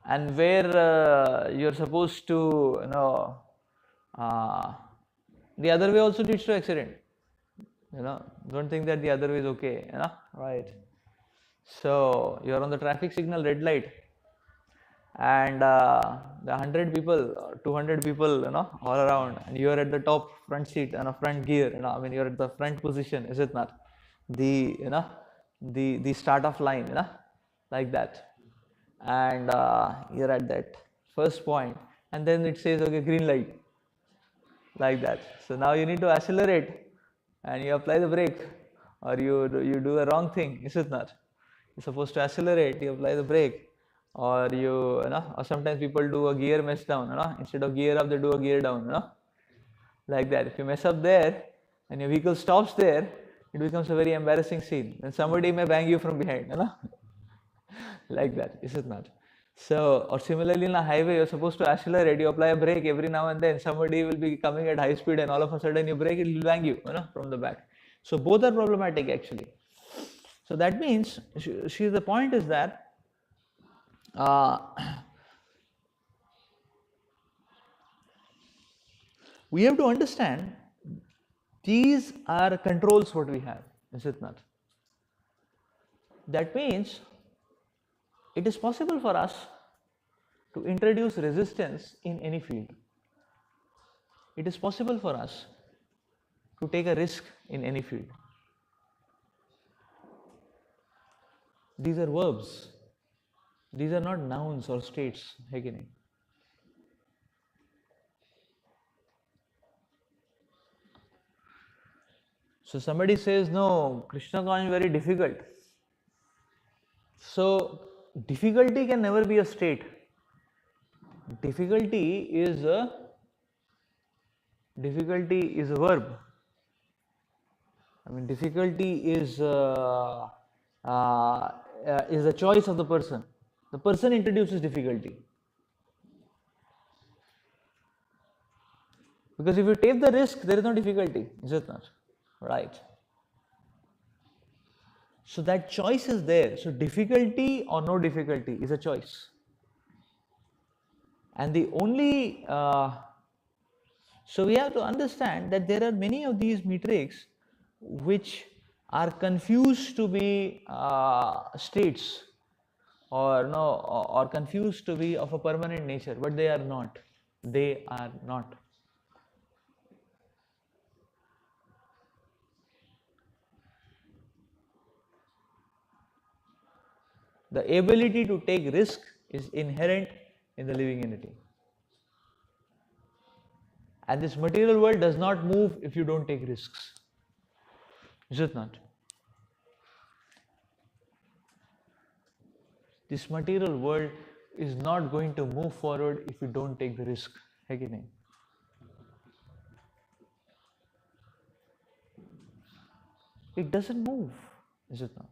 And where you're supposed to, the other way also leads to accident. Don't think that the other way is okay, right? So you're on the traffic signal, red light, and the 100 people, 200 people, all around, and you're at the top front seat and a front gear, you're at the front position, is it not? The, the start of line, like that. And you're at that first point, and then it says, okay, green light, like that. So now you need to accelerate and you apply the brake, or you do a wrong thing, is it not? You're supposed to accelerate, you apply the brake, or or sometimes people do a gear mess down, instead of gear up they do a gear down, like that. If you mess up there and your vehicle stops there, it becomes a very embarrassing scene, and somebody may bang you from behind, like that, is it not? So, or similarly in a highway, you're supposed to accelerate, you apply a brake every now and then, somebody will be coming at high speed and all of a sudden you brake, it will bang you, from the back. So both are problematic actually. So that means, the point is that we have to understand these are controls what we have, is it not? That means it is possible for us to introduce resistance in any field. it is possible for us to take a risk in any field. These are verbs. These are not nouns or states. Again. So somebody says, no, Krishna consciousness is very difficult. So difficulty can never be a state. Difficulty is a verb. I mean, difficulty is a choice of the person. The person introduces difficulty. Because if you take the risk, there is no difficulty, is it not? Right. So that choice is there. So difficulty or no difficulty is a choice. And the only, so we have to understand that there are many of these metrics which are confused to be states or confused to be of a permanent nature, but they are not. They are not. The ability to take risk is inherent in the living entity. And this material world does not move if you don't take risks. Is it not? This material world is not going to move forward if you don't take the risk. Again. It doesn't move, is it not?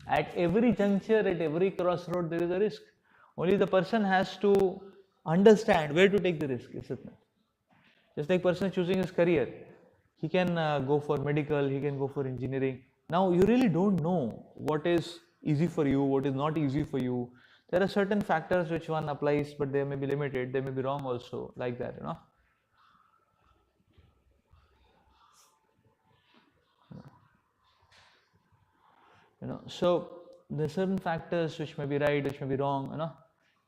At every juncture, at every crossroad, there is a risk. Only the person has to understand where to take the risk, is it not? Just like person choosing his career, he can go for medical, he can go for engineering. Now you really don't know what is easy for you, what is not easy for you. There are certain factors which one applies, but they may be limited, they may be wrong also, like that, you know. So there are certain factors which may be right, which may be wrong, you know,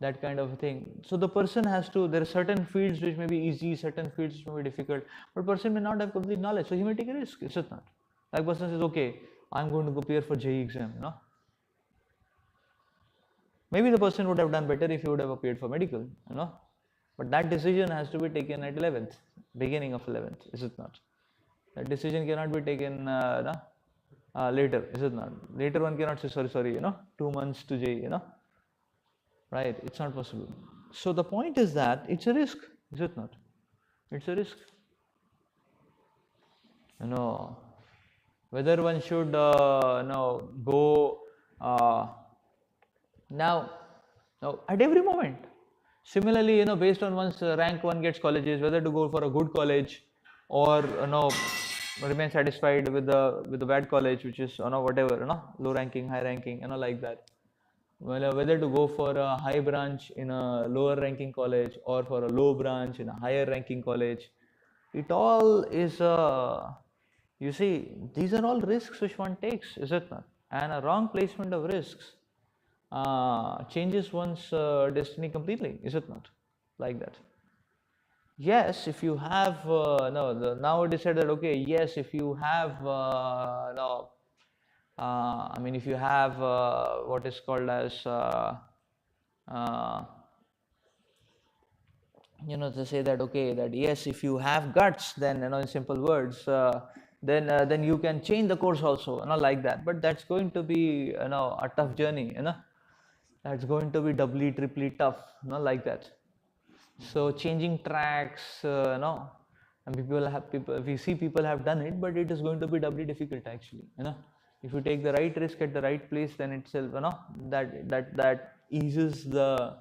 that kind of thing. So the person has to, there are certain fields which may be easy, certain fields which may be difficult, but person may not have complete knowledge, so he may take a risk, is it not? Like person says, okay, I'm going to go appear for JEE exam, you know. Maybe the person would have done better if he would have appeared for medical, you know. But that decision has to be taken at 11th, beginning of 11th, is it not? That decision cannot be taken later, is it not? Later one cannot say, sorry, you know, 2 months to JEE, you know. Right, it's not possible. So the point is that it's a risk, is it not? It's a risk. You know, whether one should go now at every moment. Similarly, you know, based on one's rank, one gets colleges, whether to go for a good college or remain satisfied with the bad college, which is whatever, low ranking, high ranking, like that. Well, whether to go for a high branch in a lower ranking college or for a low branch in a higher ranking college, it all is you see, these are all risks which one takes, is it not? And a wrong placement of risks changes one's destiny completely, is it not? Like that. Yes, if you have now it is said that okay, yes, if you have I mean, if you have what is called as to say that okay, that yes, if you have guts, then in simple words, then you can change the course also, like that. But that's going to be a tough journey, that's going to be doubly, triply tough, like that. So changing tracks, and we see people have done it, but it is going to be doubly difficult actually, if you take the right risk at the right place, then itself, that eases the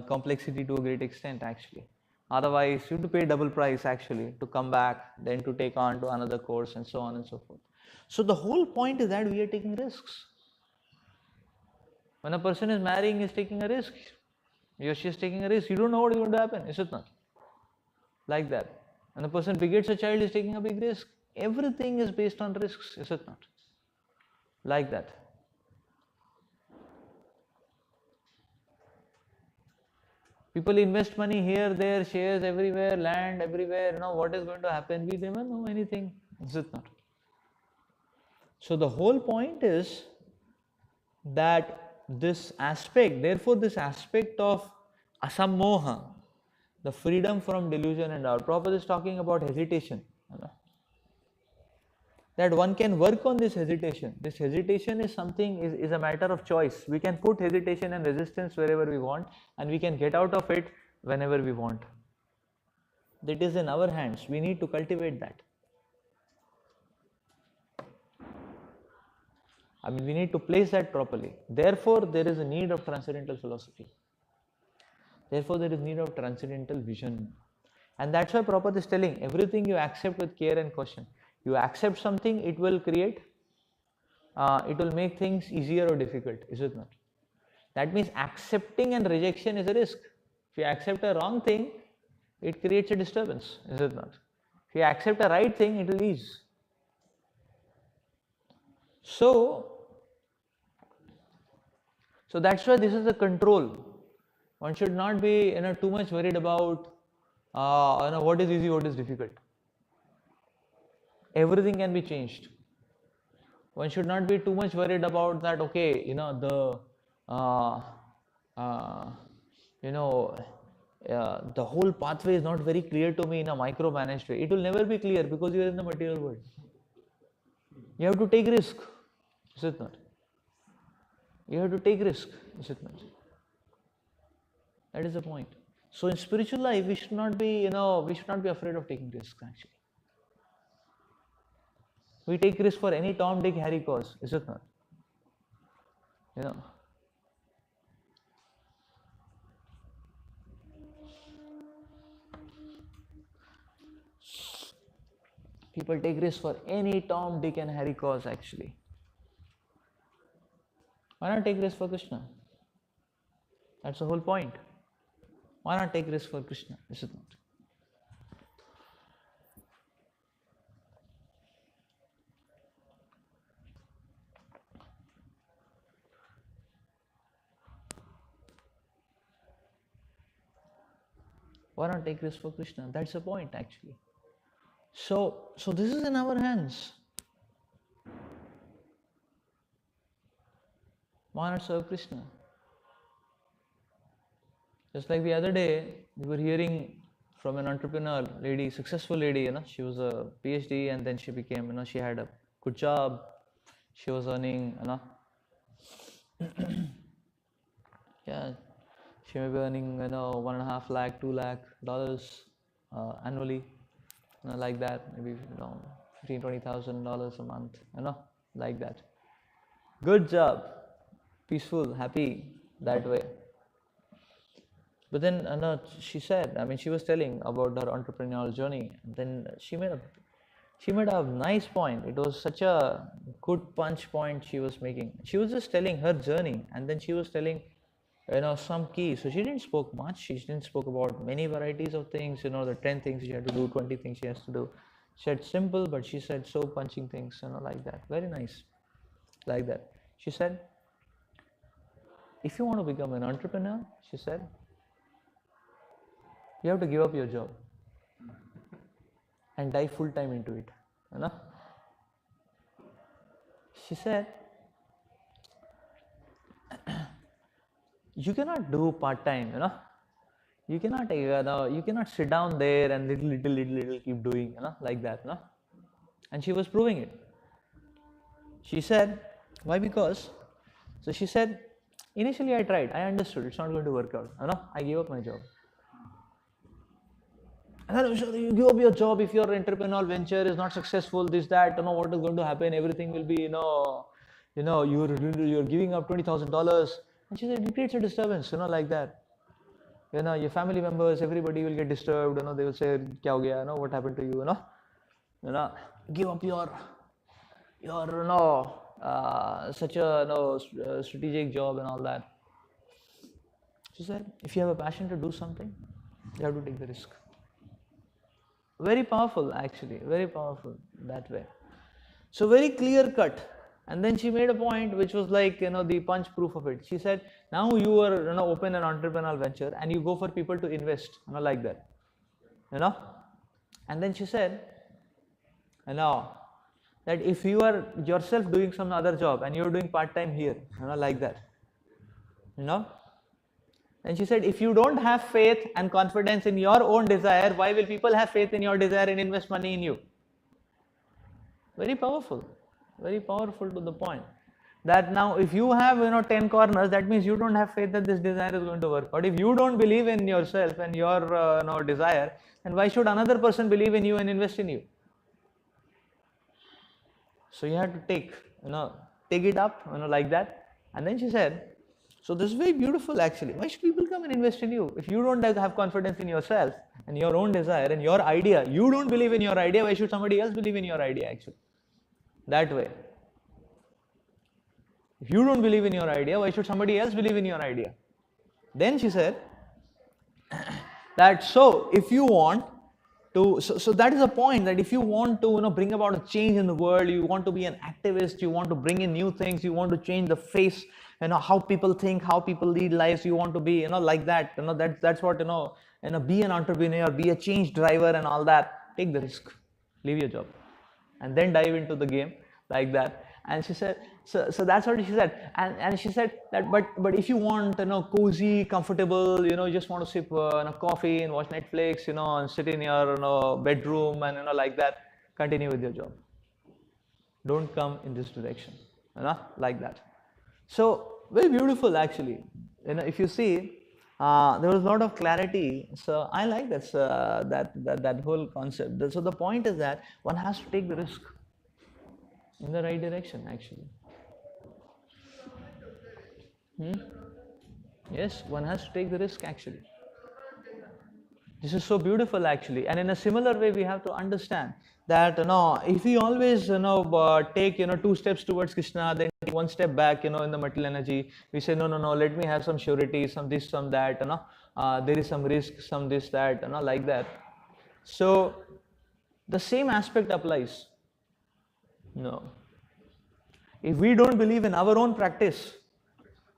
complexity to a great extent actually. Otherwise, you have to pay double price actually to come back, then to take on to another course and so on and so forth. So the whole point is that we are taking risks. When a person is marrying, he is taking a risk. He or she is taking a risk. You don't know what is going to happen, is it not? Like that. When a person begets a child, he is taking a big risk. Everything is based on risks, is it not? Like that. People invest money here, there, shares everywhere, land everywhere. What is going to happen? We never know anything. Is it not? So the whole point is that this aspect, therefore, this aspect of asammoha, the freedom from delusion and doubt. Prabhupada is talking about hesitation. That one can work on this hesitation. This hesitation is something, is a matter of choice. We can put hesitation and resistance wherever we want, and we can get out of it whenever we want. That is in our hands. We need to cultivate that. We need to place that properly. Therefore, there is a need of transcendental philosophy. Therefore, there is need of transcendental vision. And that's why Prabhupada is telling, everything you accept with care and caution. You accept something, it will create, it will make things easier or difficult, is it not? That means accepting and rejection is a risk. If you accept a wrong thing, it creates a disturbance, is it not? If you accept a right thing, it will ease. So that's why this is the control. One should not be too much worried about what is easy, what is difficult. Everything can be changed. One should not be too much worried about that. Okay, the whole pathway is not very clear to me in a micromanaged way. It will never be clear because you are in the material world. You have to take risk, is it not? You have to take risk, is it not? That is the point. So in spiritual life, we should not be afraid of taking risks. Actually, we take risk for any Tom, Dick, Harry cause, is it not? People take risks for any Tom, Dick and Harry cause actually. Why not take risks for Krishna? That's the whole point. Why not take risks for Krishna? Is it not? Why not take risks for Krishna? That's the point actually. So this is in our hands. Why not serve Krishna? Just like the other day, we were hearing from an entrepreneur lady, successful lady, she was a PhD and then she became, she had a good job. She was earning, yeah, she may be earning, $1.5 lakh, $2 lakh annually, like that, maybe, $15,000, $20,000 a month, like that. Good job, peaceful, happy that way. But then, she said, she was telling about her entrepreneurial journey. And then she made a nice point. It was such a good punch point she was making. She was just telling her journey, and then she was telling, some key. So she didn't spoke much. She didn't spoke about many varieties of things. The 10 things she had to do, 20 things she has to do. She said simple, but she said so punching things, like that. Very nice, like that. She said, if you want to become an entrepreneur, she said, you have to give up your job and dive full time into it. She said, you cannot do part time. You cannot you cannot sit down there and little keep doing like that. And she was proving it. She said, why? Because, so she said, initially I tried, I understood it's not going to work out. I gave up my job. And you give up your job if your entrepreneurial venture is not successful, this, that, what is going to happen, everything will be, you're giving up $20,000. And she said, it creates a disturbance, like that. Your family members, everybody will get disturbed, they will say, kya ho gaya, what happened to you, give up your such a strategic job and all that. She said, if you have a passion to do something, you have to take the risk. Very powerful actually, very powerful that way. So very clear cut, And then she made a point which was like, the punch proof of it. She said, now you are, open an entrepreneurial venture and you go for people to invest, like that, And then she said, that if you are yourself doing some other job and you're doing part-time here, like that, And she said, if you don't have faith and confidence in your own desire, why will people have faith in your desire and invest money in you? Very powerful to the point. That now if you have 10 corners, that means you don't have faith that this desire is going to work. But if you don't believe in yourself and your desire, then why should another person believe in you and invest in you? So you have to take it up, like that. And then she said, so this is very beautiful actually. Why should people come and invest in you? If you don't have confidence in yourself and your own desire and your idea, you don't believe in your idea, why should somebody else believe in your idea actually? That way. If you don't believe in your idea, why should somebody else believe in your idea? Then she said that so if you want to, so that is the point, that if you want to bring about a change in the world, you want to be an activist, you want to bring in new things, you want to change the face, how people think, how people lead lives, you want to be like that, that's what be an entrepreneur, be a change driver and all that. Take the risk, leave your job, and then dive into the game like that. And she said, so that's what she said. And she said that, but if you want, cozy, comfortable, just want to sip coffee and watch Netflix, and sit in your bedroom and like that, continue with your job. Don't come in this direction, like that. So very beautiful actually. If you see, there was a lot of clarity. So I like that whole concept. So the point is that one has to take the risk in the right direction actually. Yes, one has to take the risk actually. This is so beautiful actually. And in a similar way, we have to understand that if we always take 2 steps towards Krishna, then take 1 step back in the material energy, we say no, let me have some surety, some this, some that, there is some risk, some this, that, like that. So the same aspect applies. No. If we don't believe in our own practice,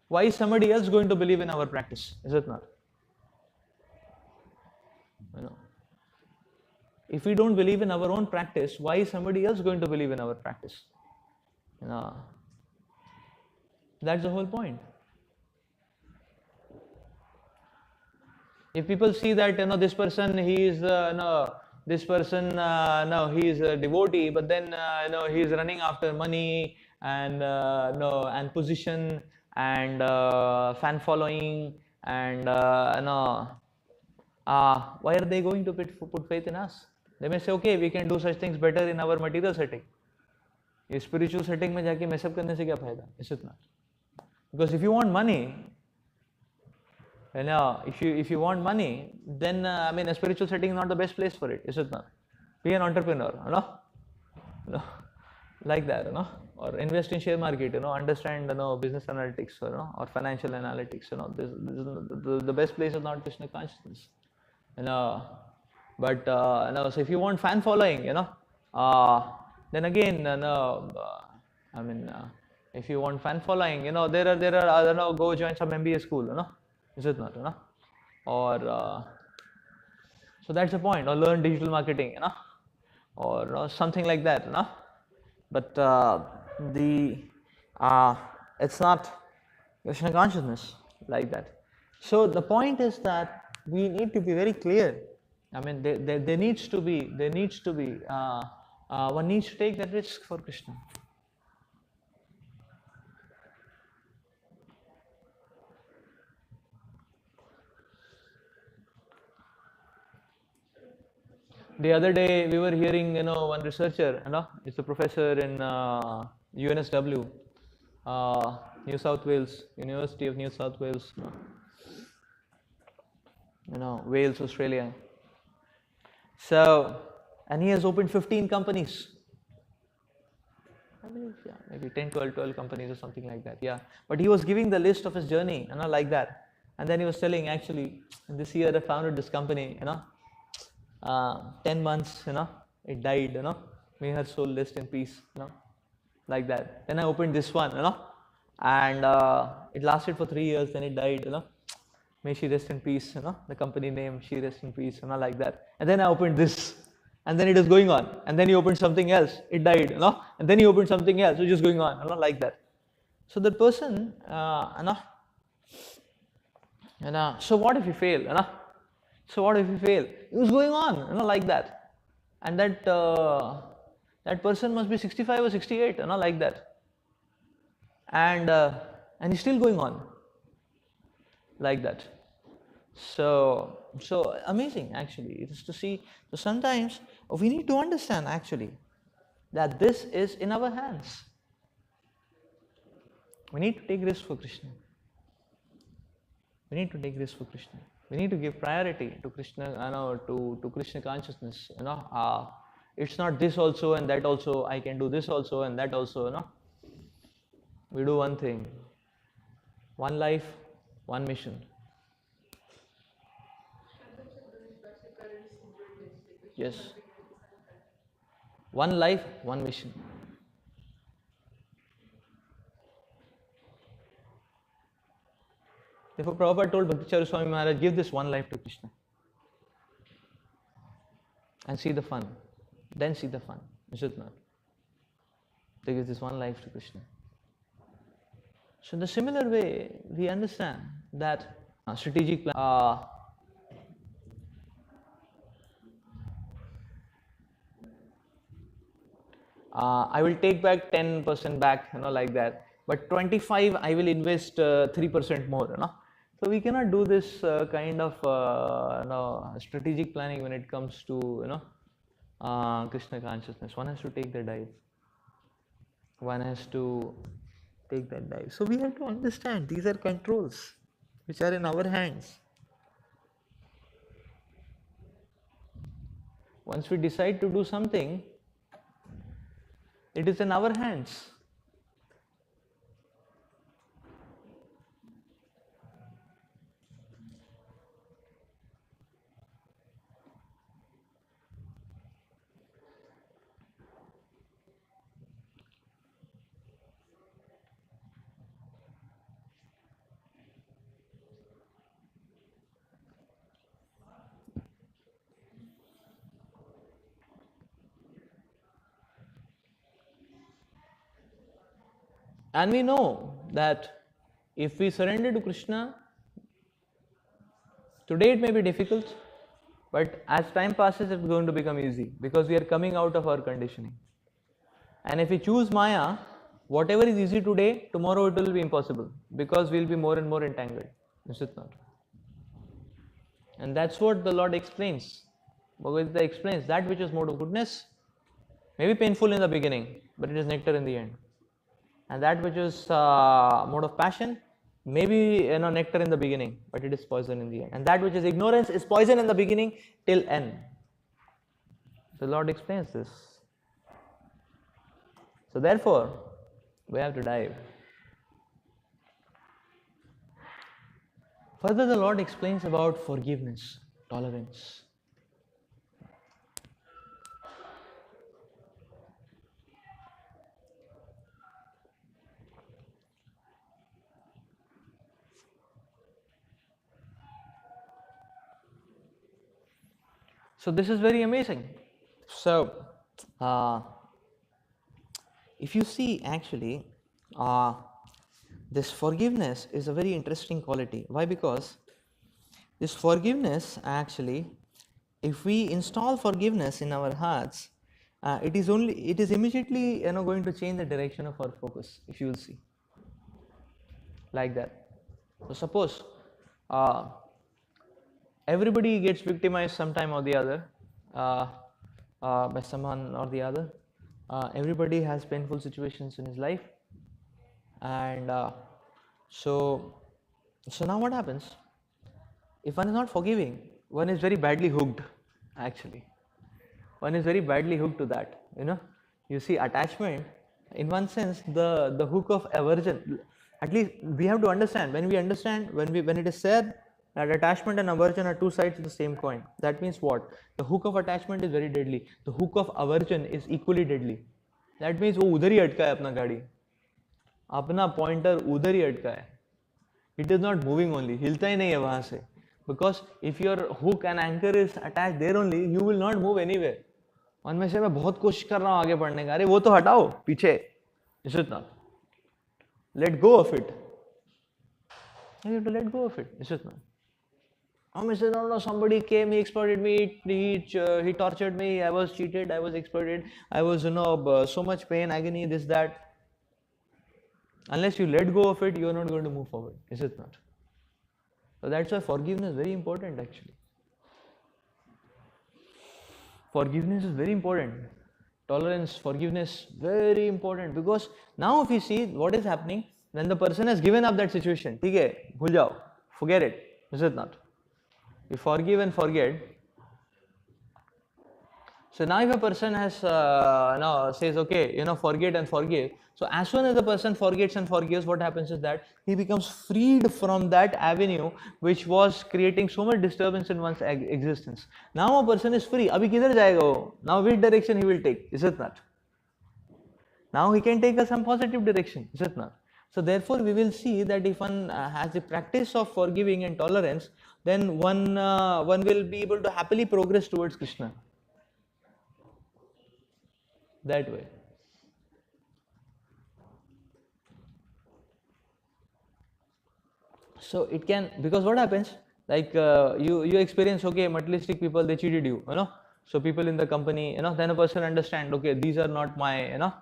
why is somebody else going to believe in our practice? Is it not? If we don't believe in our own practice, why is somebody else going to believe in our practice? That's the whole point. If people see that this person he is this person he is a devotee, but then he is running after money and and position and fan following and why are they going to put faith in us? They may say, okay, we can do such things better in our material setting. In spiritual setting में जाके mess up करने से क्या फायदा? Is it not? Because if you want money, if you want money, then a spiritual setting is not the best place for it. Is it not? Be an entrepreneur, like that, or invest in share market, understand, business analytics, or financial analytics, the best place is not Krishna consciousness, but so if you want fan following, then again, if you want fan following, there are go join some MBA school, is it not, or so that's the point, or learn digital marketing, or something like that, but it's not Krishna consciousness like that. So the point is that we need to be very clear. There needs to be one needs to take that risk for Krishna. The other day we were hearing, one researcher, it's a professor in UNSW, New South Wales, University of New South Wales, Wales, Australia. So, and he has opened 15 companies. Yeah, maybe 10, 12 companies or something like that. Yeah, but he was giving the list of his journey, like that. And then he was telling, actually, this year I founded this company, 10 months, it died, may her soul rest in peace, like that. Then I opened this one, and it lasted for 3 years, then it died, may she rest in peace, the company name, she rest in peace, like that. And then I opened this, and then it is going on, and then you opened something else, it died, and then you opened something else, which is going on, like that. So that person, so what if you fail, so what if you fail? It was going on, like that. And that person must be 65 or 68, like that. And he's still going on, like that. So amazing actually. It is to see. So sometimes we need to understand actually that this is in our hands. We need to take risks for Krishna. We need to take risks for Krishna. We need to give priority to Krishna, to Krishna consciousness. It's not this also and that also. I can do this also and that also. We do one thing. One life, one mission. Yes. One life, one mission. Therefore, Prabhupada told Bhakti Swami Maharaj, give this one life to Krishna and see the fun. Then see the fun. Is it not? To give this one life to Krishna. So, in the similar way, we understand that strategic plan. I will take back 10% back, like that. But 25, I will invest 3% more, So we cannot do this kind of strategic planning when it comes to Krishna consciousness. One has to take the dive. One has to take that dive. So we have to understand these are controls which are in our hands. Once we decide to do something, it is in our hands. And we know that if we surrender to Krishna, today it may be difficult, but as time passes, it's going to become easy because we are coming out of our conditioning. And if we choose Maya, whatever is easy today, tomorrow it will be impossible because we will be more and more entangled. Is it not? And that's what the Lord explains. Bhagavad Gita explains that which is mode of goodness may be painful in the beginning, but it is nectar in the end. And that which is mode of passion may be nectar in the beginning, but it is poison in the end. And that which is ignorance is poison in the beginning till end. The Lord explains this. So therefore, we have to dive. Further, the Lord explains about forgiveness, tolerance. So this is very amazing. So if you see actually this forgiveness is a very interesting quality. Why? Because this forgiveness actually, if we install forgiveness in our hearts, it is immediately going to change the direction of our focus, if you will see, like that. So suppose everybody gets victimized sometime or the other by someone or the other. Everybody has painful situations in his life, and so now what happens? If one is not forgiving, one is very badly hooked. Actually, one is very badly hooked to that. You see, attachment, in one sense, the hook of aversion. At least we have to understand. When it is said that attachment and aversion are two sides of the same coin, that means what? The hook of attachment is very deadly. The hook of aversion is equally deadly. That means वो उधर ही अटका है अपना गाड़ी, अपना pointer उधर ही अटका है, it is not moving only, हिलता ही नहीं है वहां से, because if your hook and anchor is attach there only you will not move anywhere. उनमें से मैं बहुत कोशिश कर रहा हूँ आगे बढ़ने का, अरे वो तो हटाओ पीछे, is it not, let go of it, you have to let go of it, is it not? I said, no, somebody came, he exploited me, he tortured me, I was cheated, I was exploited, I was, so much pain, agony, this, that. Unless you let go of it, you are not going to move forward, is it not? So that's why forgiveness is very important actually. Forgiveness is very important. Tolerance, forgiveness, very important, because now if you see what is happening, when the person has given up that situation, ठीक है, भूल जाओ, forget it, is it not? You forgive and forget. So now if a person has says okay, forget and forgive, so as soon as the person forgets and forgives, what happens is that he becomes freed from that avenue which was creating so much disturbance in one's existence. Now a person is free. Abhi kidhar jayega wo? Now which direction he will take, is it not? Now he can take some positive direction, is it not? So therefore we will see that if one has the practice of forgiving and tolerance, then one will be able to happily progress towards Krishna. That way. So it can, because what happens, like you experience, okay, materialistic people, they cheated you, so people in the company, then a person understand, okay, these are not my,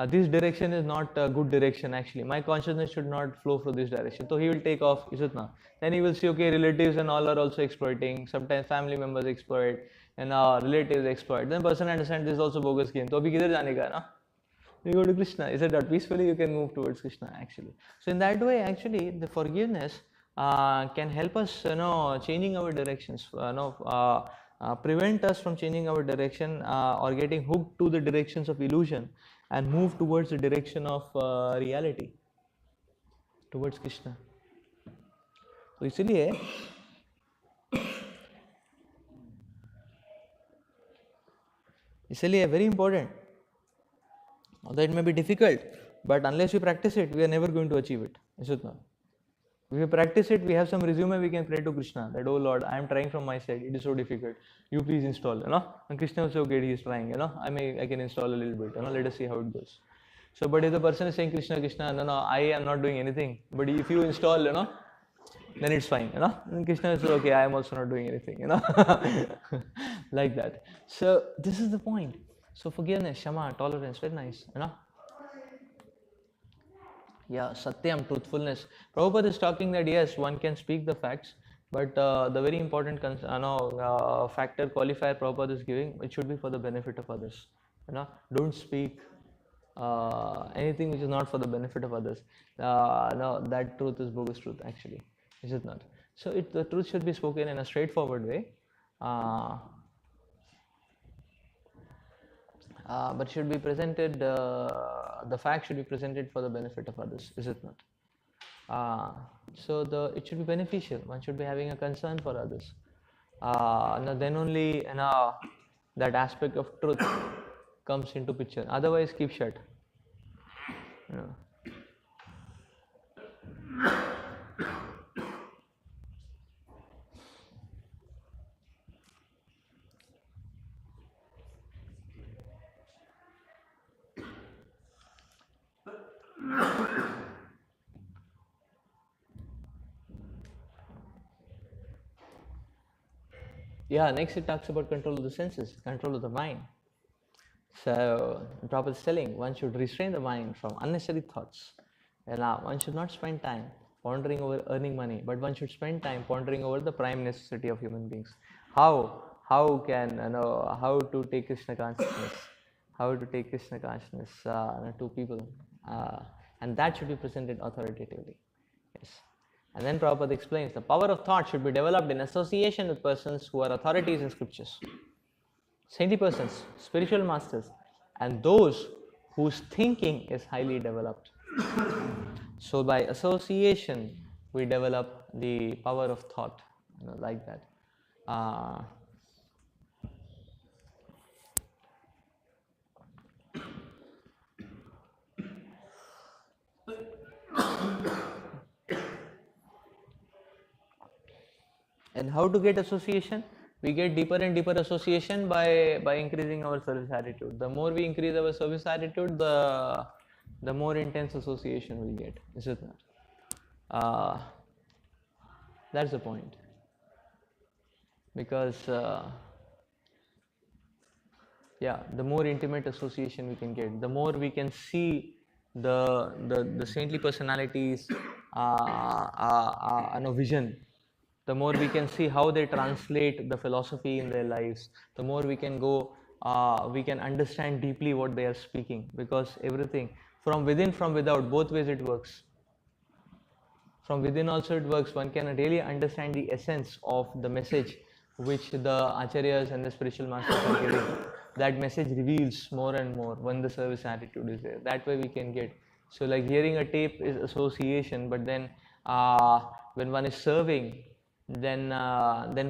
this direction is not a good direction actually, my consciousness should not flow through this direction, so he will take off, is it not? Then he will see, okay, relatives and all are also exploiting, sometimes family members exploit, and relatives exploit, then person understands this is also bogus game, so abhi kidhar jane ka, na? You go to Krishna, is it that peacefully you can move towards Krishna actually. So in that way actually the forgiveness can help us, changing our directions, prevent us from changing our direction or getting hooked to the directions of illusion and move towards the direction of reality, towards Krishna. So इसलिए very important, although it may be difficult, but unless we practice it, we are never going to achieve it, is it not? If we practice it, we have some resume, we can pray to Krishna that, oh Lord, I am trying from my side, it is so difficult, you please install, and Krishna will say, okay, he is trying, I can install a little bit, let us see how it goes. So, but if the person is saying, Krishna, Krishna, no, I am not doing anything, but if you install, then it's fine, and Krishna will say, okay, I am also not doing anything, like that. So, this is the point. So, forgiveness, Shama, tolerance, very nice, Yeah, Satyam, truthfulness. Prabhupada is talking that yes, one can speak the facts, but the very important factor, qualifier Prabhupada is giving, it should be for the benefit of others. Don't speak anything which is not for the benefit of others. No, that truth is bogus truth actually, is it not? So the truth should be spoken in a straightforward way. But should be presented, the fact should be presented for the benefit of others, is it not? So it should be beneficial, one should be having a concern for others. Then only that aspect of truth comes into picture, otherwise keep shut. Yeah, next it talks about control of the senses, control of the mind. So, Prabhupada is telling one should restrain the mind from unnecessary thoughts. And one should not spend time pondering over earning money, but one should spend time pondering over the prime necessity of human beings. How can, how to take Krishna consciousness, how to take Krishna consciousness to people. And that should be presented authoritatively. Yes. And then Prabhupada explains the power of thought should be developed in association with persons who are authorities in scriptures. Saintly persons, spiritual masters, and those whose thinking is highly developed. So by association, we develop the power of thought, like that. And how to get association? We get deeper and deeper association by increasing our service attitude. The more we increase our service attitude, the more intense association we get. Is it not? That's the point. Because yeah, the more intimate association we can get, the more we can see the saintly personalities vision, the more we can see how they translate the philosophy in their lives, the more we can go, we can understand deeply what they are speaking, because everything from within, from without, both ways it works. From within also it works. One can really understand the essence of the message which the acharyas and the spiritual masters are giving. That message reveals more and more when the service attitude is there. That way we can get. So like hearing a tape is association, but then when one is serving, then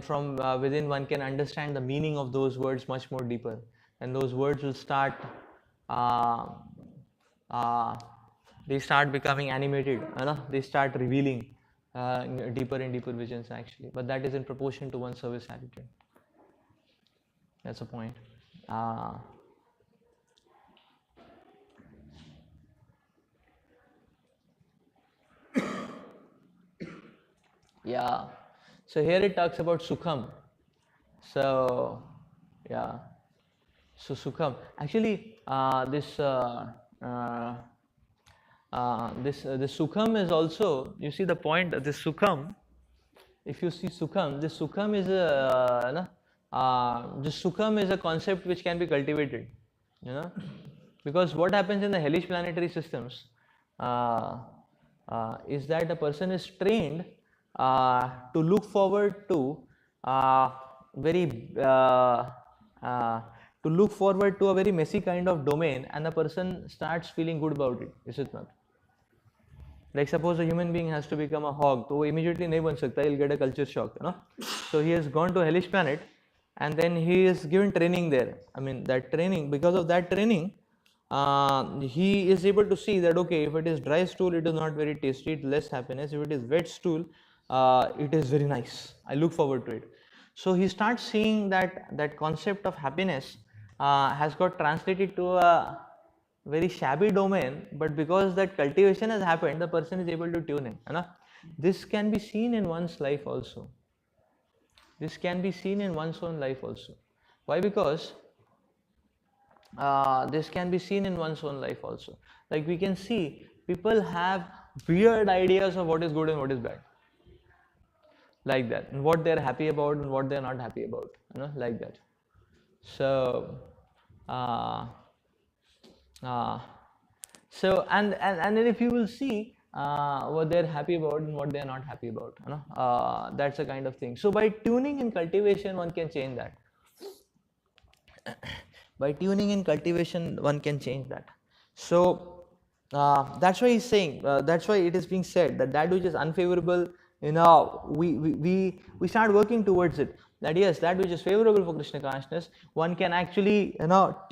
from within one can understand the meaning of those words much more deeper, and those words will start uh, uh, they start becoming animated, they start revealing deeper and deeper visions actually, but that is in proportion to one's service attitude. That's the point. Yeah, so here it talks about sukham. So yeah, so sukham actually, this sukham is also, you see the point, this sukham, if you see sukham, this sukham is this sukham is a concept which can be cultivated, because what happens in the hellish planetary systems is that a person is trained to look forward to very to look forward to a very messy kind of domain, and the person starts feeling good about it. Is it not? Like suppose a human being has to become a hog, so immediately nahi ban sakta, he'll get a culture shock, So he has gone to a hellish planet, and then he is given training there. I mean, that training, because of that training, he is able to see that okay, if it is dry stool, it is not very tasty, it less happiness. If it is wet stool, it is very nice. I look forward to it. So he starts seeing that concept of happiness has got translated to a very shabby domain, but because that cultivation has happened, the person is able to tune in. This can be seen in one's life also. This can be seen in one's own life also. Why? Because this can be seen in one's own life also. Like we can see people have weird ideas of what is good and what is bad, like that, and what they're happy about and what they're not happy about, like that. So so and then if you will see what they're happy about and what they're not happy about, that's a kind of thing. So by tuning in cultivation, one can change that. By tuning in cultivation, one can change that. So that's why he's saying, that's why it is being said that which is unfavorable, we start working towards it. That yes, that which is favorable for Krishna consciousness, one can actually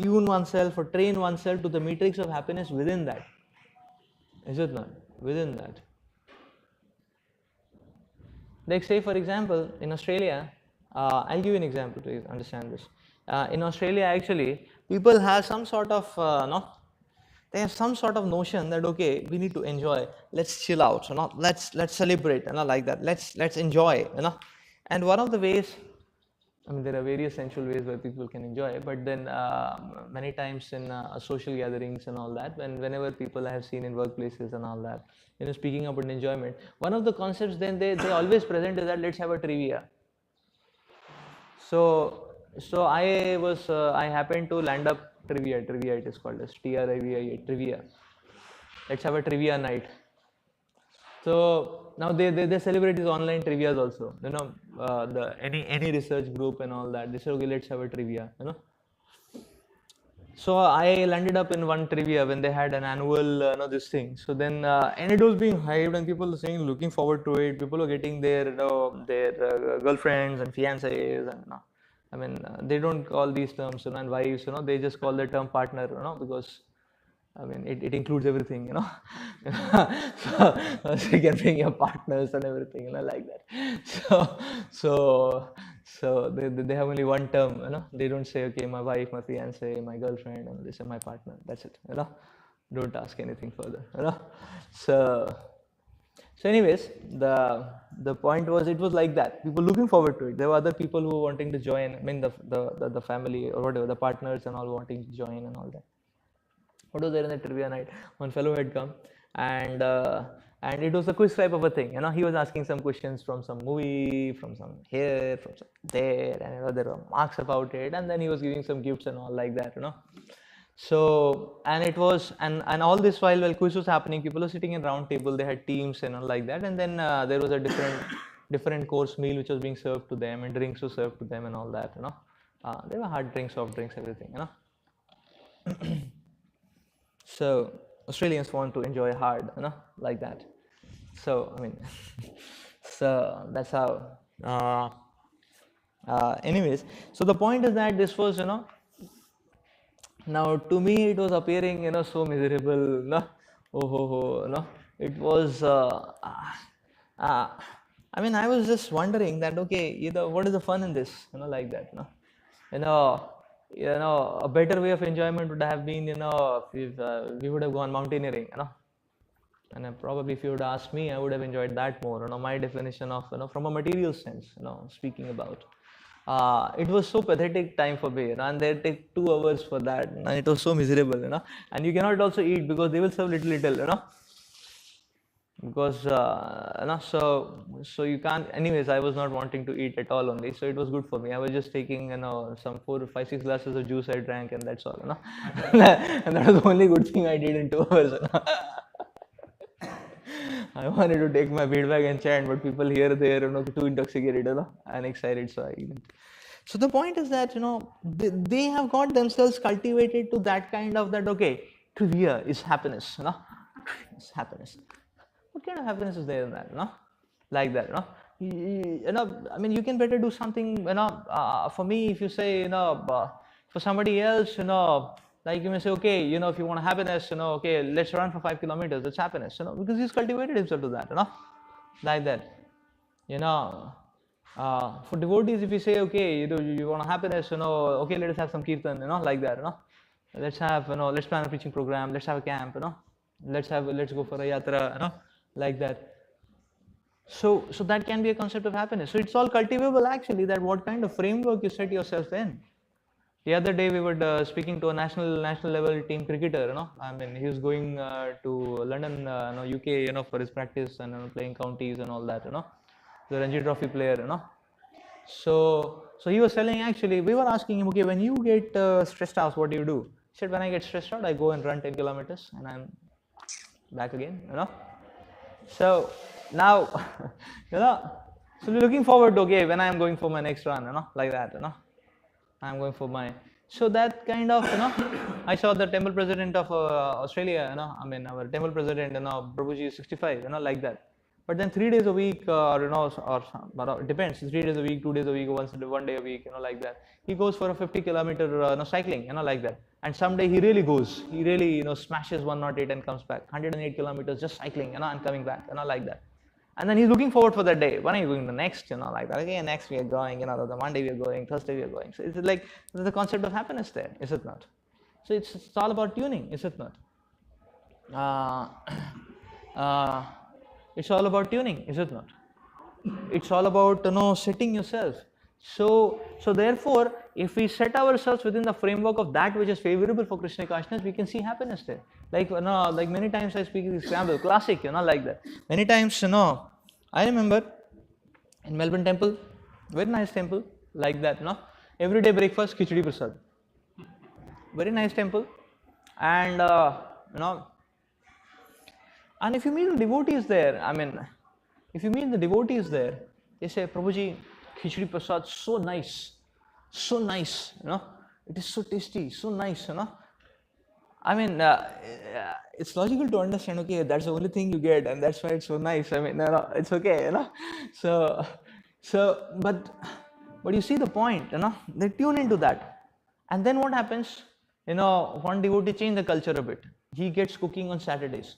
tune oneself or train oneself to the matrix of happiness within that. Is it not? Within that. Like say for example, in Australia, I'll give you an example to understand this. In Australia, actually, people have some sort of they have some sort of notion that okay, we need to enjoy. Let's chill out. Let's celebrate. Like that. Let's enjoy. And one of the ways, I mean, there are various sensual ways where people can enjoy, but then many times in social gatherings and all that, whenever people I have seen in workplaces and all that, speaking about enjoyment, one of the concepts then they always present is that let's have a trivia. So I happened to land up trivia it is called as TRIVIA, trivia. Let's have a trivia night. So now they celebrate these online trivias also, any research group and all that, they say okay, let's have a trivia, So I landed up in one trivia when they had an annual this thing. So then and it was being hyped and people were saying looking forward to it. People were getting their girlfriends and fiancés, and I mean they don't call these terms and wives, they just call the term partner, because I mean, it includes everything, so you can bring your partners and everything, like that. So, so, so they have only one term, They don't say, okay, my wife, my fiance, my girlfriend, and they say my partner. That's it. Don't ask anything further. So, so anyways, the point was it was like that. People looking forward to it. There were other people who were wanting to join. I mean, the family or whatever, the partners and all wanting to join and all that. What was there in the trivia night? One fellow had come, and and it was a quiz type of a thing. He was asking some questions from some movie, from some here, from some there, and there were marks about it. And then he was giving some gifts and all like that. So, and it was, and all this while quiz was happening, people were sitting in round table. They had teams and all like that. And then there was a different course meal which was being served to them, and drinks were served to them and all that. There were hard drinks, soft drinks, everything. So Australians want to enjoy hard, like that. So I mean, so that's how. Anyways, so the point is that this was, now to me it was appearing, so miserable, it was. I mean, I was just wondering that, okay, what is the fun in this, like that, a better way of enjoyment would have been, if we would have gone mountaineering, and probably if you would ask me, I would have enjoyed that more. My definition of, from a material sense, speaking about, it was so pathetic time for me, and they take 2 hours for that, and it was so miserable, and you cannot also eat because they will serve little, because so you can't. Anyways, I was not wanting to eat at all only, so it was good for me. I was just taking, some 4, 5, 6 glasses of juice I drank, and that's all, and that was the only good thing I did in 2 hours. I wanted to take my feedback and chant, but people here, they are, too intoxicated, and excited, so I didn't. So the point is that, they have got themselves cultivated to that kind of that, okay, trivia is happiness, it's happiness. What kind of happiness is there in that, like that, I mean, you can better do something, for me, if you say, for somebody else, like you may say, okay, if you want happiness, okay, let's run for 5 kilometers, that's happiness, because he's cultivated himself to that, like that, for devotees, if you say, okay, you want happiness, okay, let us have some kirtan, like that, let's have, let's plan a preaching program, let's have a camp, let's go for a yatra, like that. So that can be a concept of happiness. So it's all cultivable actually, that what kind of framework you set yourself in. The other day we were speaking to a national level team cricketer, I mean, he was going to London, UK, for his practice and playing counties and all that, the Ranji Trophy player, So he was telling, actually, we were asking him, okay, when you get stressed out, what do you do? He said, when I get stressed out, I go and run 10 kilometers and I'm back again, So now, so we're looking forward to, okay, when I'm going for my next run, like that, I'm going for my, so that kind of, I saw the temple president of Australia, I mean, our temple president, Prabhuji is 65, like that. But then 3 days a week, or it depends, 3 days a week, 2 days a week, 1 day a week, like that. He goes for a 50-kilometer cycling, like that. And someday he really goes, he really, smashes 108 and comes back, 108 kilometers just cycling, and coming back, like that. And then he's looking forward for that day. When are you going the next, like that? Okay, next we are going, the Monday we are going, Thursday we are going. So it's like the concept of happiness there, is it not? So it's all about tuning, is it not? It's all about tuning, is it not? It's all about, setting yourself. So therefore, if we set ourselves within the framework of that which is favorable for Krishna consciousness, we can see happiness there. Like, like many times I speak this example, classic, like that. Many times, I remember in Melbourne temple, very nice temple, like that, every day breakfast, khichdi prasad. Very nice temple. And, and if you meet the devotees there, I mean, if you meet the devotees there, they say, Prabhuji, khichdi prasad, so nice, it is so tasty, so nice, I mean, it's logical to understand, okay, that's the only thing you get, and that's why it's so nice. I mean, it's okay, So, but you see the point, they tune into that. And then what happens? one devotee changed the culture a bit. He gets cooking on Saturdays.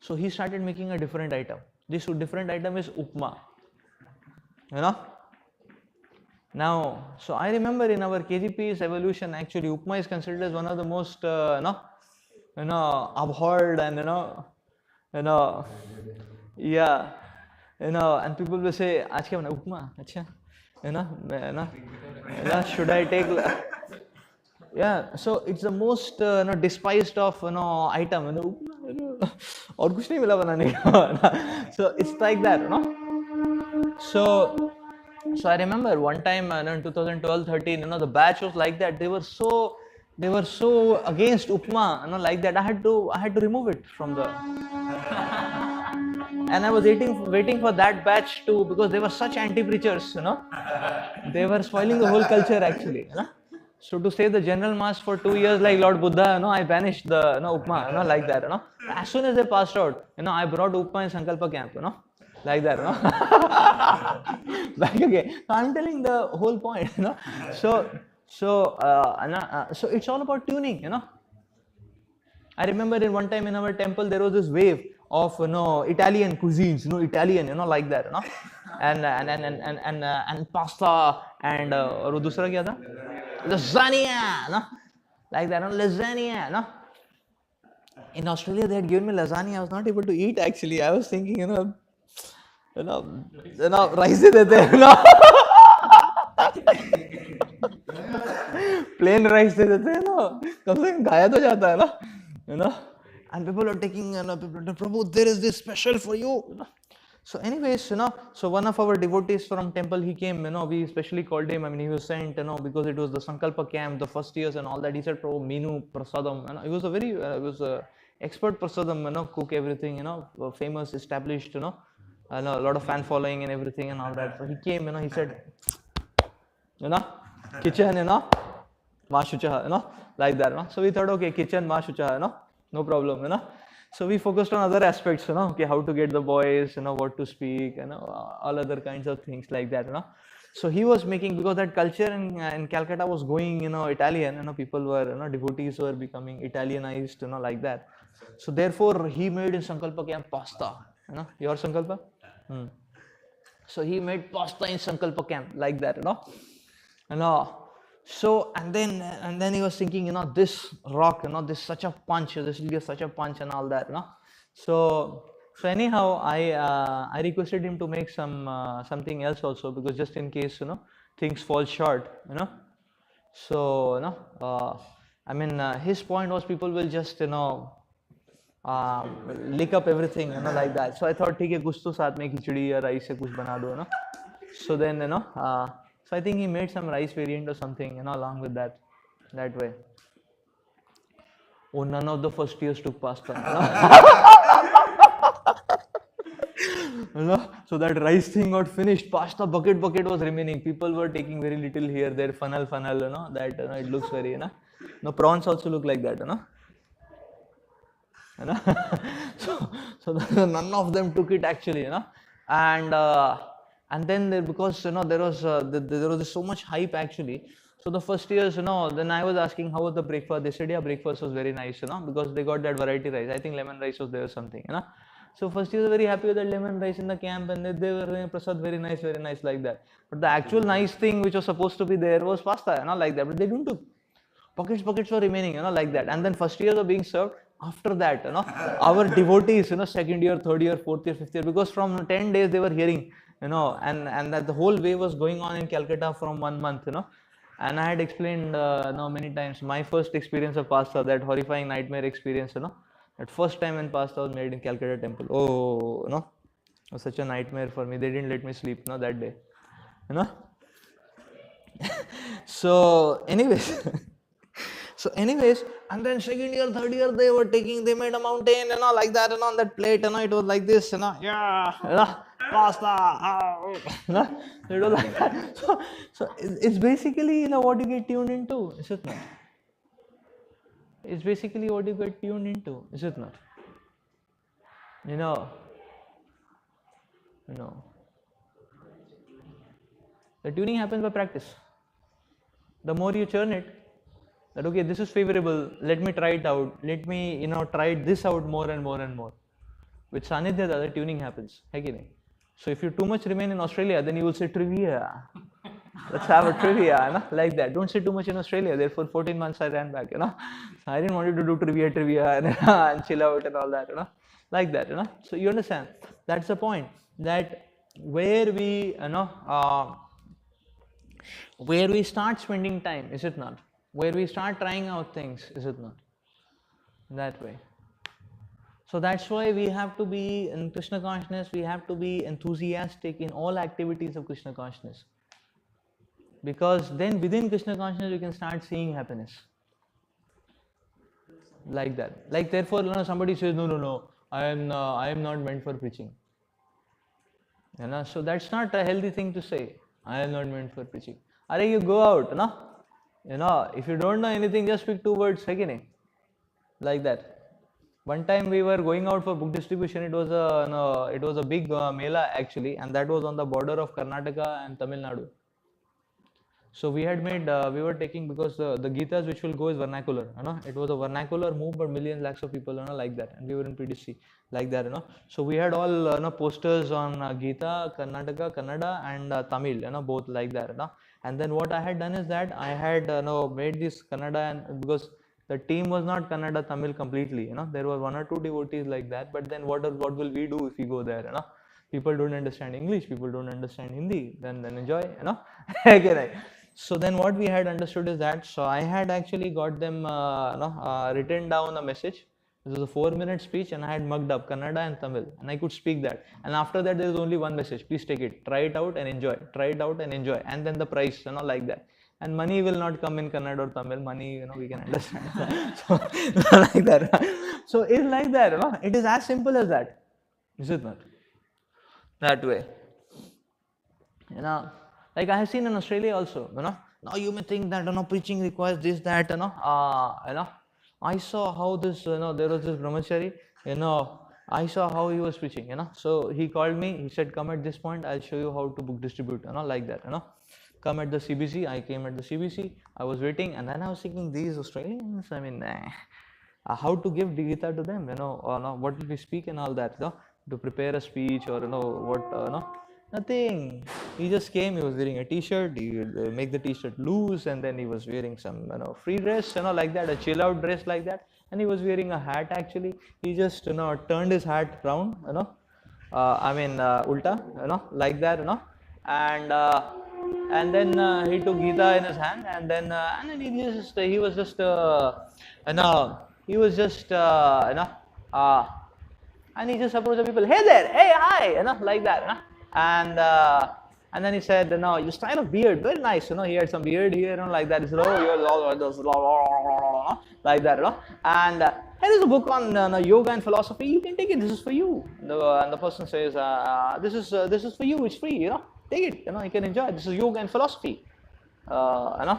So he started making a different item. This different item is upma. You know. Now, so I remember in our KGP's evolution, actually, upma is considered as one of the most, abhorred and you know, yeah, and people will say, "आज क्या बना upma?" अच्छा, should I take? Yeah, so it's the most despised of item. और कुछ नहीं मिला बनाने का. So it's like that, So I remember one time in 2012-13, the batch was like that. They were so against upma, like that. I had to remove it from the. And I was waiting for that batch too, because they were such anti-preachers, They were spoiling the whole culture actually, So to save the general mass for 2 years, like Lord Buddha, I banished the upma, like that, As soon as they passed out, I brought upma in Sankalpa camp, like that, Back again. So I'm telling the whole point, So it's all about tuning, I remember in one time in our temple there was this wave of Italian cuisines, Italian, like that, and pasta and और दूसरा क्या था? Lasagna, like that, lasagna, In Australia they had given me lasagna. I was not able to eat actually. I was thinking, rice दे देते, plain rice दे देते हैं, कम से कम खाया तो जाता है, And people are taking, Prabhu, there is this special for you. So anyways, so one of our devotees from temple, he came, we specially called him. I mean, he was sent, because it was the Sankalpa camp, the first years and all that. He said, Prabhu, Minu, Prasadam, he was a very, he was a expert Prasadam, cook everything, famous, established, and a lot of fan following and everything and all that. So he came, he said, kitchen, Ma Shucha, like that, So we thought, okay, kitchen, Ma Shucha, no problem, So we focused on other aspects, okay, how to get the boys, what to speak, all other kinds of things like that, So he was making, because that culture in Calcutta was going, Italian, people were, devotees were becoming Italianized, like that. So therefore, he made in Sankalpa camp pasta, your Sankalpa? So he made pasta in Sankalpa camp, like that, So and then he was thinking, this rock, this such a punch, this will give such a punch and all that, So anyhow, I requested him to make something else also, because just in case things fall short, So I mean his point was people will just lick up everything, like that. So I thought, ठीक है, कुछ तो साथ में खिचड़ी या rice से कुछ बना दो, So then so I think he made some rice variant or something, along with that way. Oh, none of the first years took pasta. So that rice thing got finished. Pasta bucket was remaining. People were taking very little here, there, funnel, that it looks very, No, prawns also look like that, so none of them took it actually, and then because there was so much hype actually. So the first years, then I was asking how was the breakfast. They said, yeah, breakfast was very nice, because they got that variety rice. I think lemon rice was there or something, So first years were very happy with that lemon rice in the camp, and they were doing prasad very nice like that. But the actual nice thing which was supposed to be there was pasta, like that. But they didn't do. Pockets were remaining, like that. And then first years were being served. After that, our devotees, second year, third year, fourth year, fifth year, because from 10 days they were hearing, and that the whole way was going on in Calcutta from 1 month, And I had explained, many times my first experience of pasta, that horrifying nightmare experience, that first time when pasta was made in Calcutta temple. Oh, it was such a nightmare for me. They didn't let me sleep, that day, So, anyways. So anyways, and then second year, third year, they made a mountain, like that, on that plate, it was like this, yeah, pasta, it was like that. So it's basically, what you get tuned into, is it not? It's basically what you get tuned into, is it not? The tuning happens by practice. The more you churn it, that okay, this is favorable, let me try it out, let me try this out more and more and more. With Sanidhya, the other tuning happens. So if you too much remain in Australia, then you will say trivia. Let's have a trivia, like that. Don't say too much in Australia. Therefore, 14 months I ran back. So I didn't want you to do trivia and chill out and all that, like that, So you understand? That's the point. That where where we start spending time, is it not? Where we start trying out things, is it not? That way. So that's why we have to be in Krishna consciousness, we have to be enthusiastic in all activities of Krishna consciousness. Because then within Krishna consciousness, you can start seeing happiness. Like that. Like therefore, somebody says, no, I am not meant for preaching. So that's not a healthy thing to say. I am not meant for preaching. Are you go out, if you don't know anything, just speak 2 words, like that. One time we were going out for book distribution. It was a big mela actually, and that was on the border of Karnataka and Tamil Nadu. So we had made, we were taking, because the Gitas which will go is vernacular, it was a vernacular move, but millions, lakhs of people, like that, and we were in PDC, like that, So we had all, posters on Gita, Karnataka, Kannada, and Tamil, both like that, And then what I had done is that I had, made this Kannada, and because the team was not Kannada, Tamil completely, there were 1 or 2 devotees like that, but then what will we do if we go there, People don't understand English, people don't understand Hindi, then enjoy, So then what we had understood is that, so I had actually got them written down a message. This was a 4-minute speech, and I had mugged up Kannada and Tamil, and I could speak that. And after that, there is only one message: please take it, try it out and enjoy. Try it out and enjoy, and then the price, like that. And money will not come in Kannada or Tamil. Money, we can understand. So like that. So it's like that. It is as simple as that. Is it not? That way. Like I have seen in Australia also, now you may think that, preaching requires this, that, I saw how this, there was this brahmachari, I saw how he was preaching, so he called me, he said, come at this point, I'll show you how to book distribute, like that, come at the CBC, I came at the CBC, I was waiting, and then I was thinking, these Australians, I mean, how to give Gita to them, what will we speak and all that, to prepare a speech, or, what, nothing. He just came, he was wearing a t-shirt, he would make the t-shirt loose, and then he was wearing some, free dress, like that, a chill out dress like that, and he was wearing a hat actually. He just, turned his hat round, ulta, like that, and then he took Gita in his hand, and then he was just, and he just approached the people, hey there, hey, hi, like that, and then he said, your style of beard, very nice, he had some beard here, like that. He said, oh, you're all like that, and here is a book on yoga and philosophy. You can take it. This is for you. And the person says, this is for you. It's free. Take it. You can enjoy it. This is yoga and philosophy. And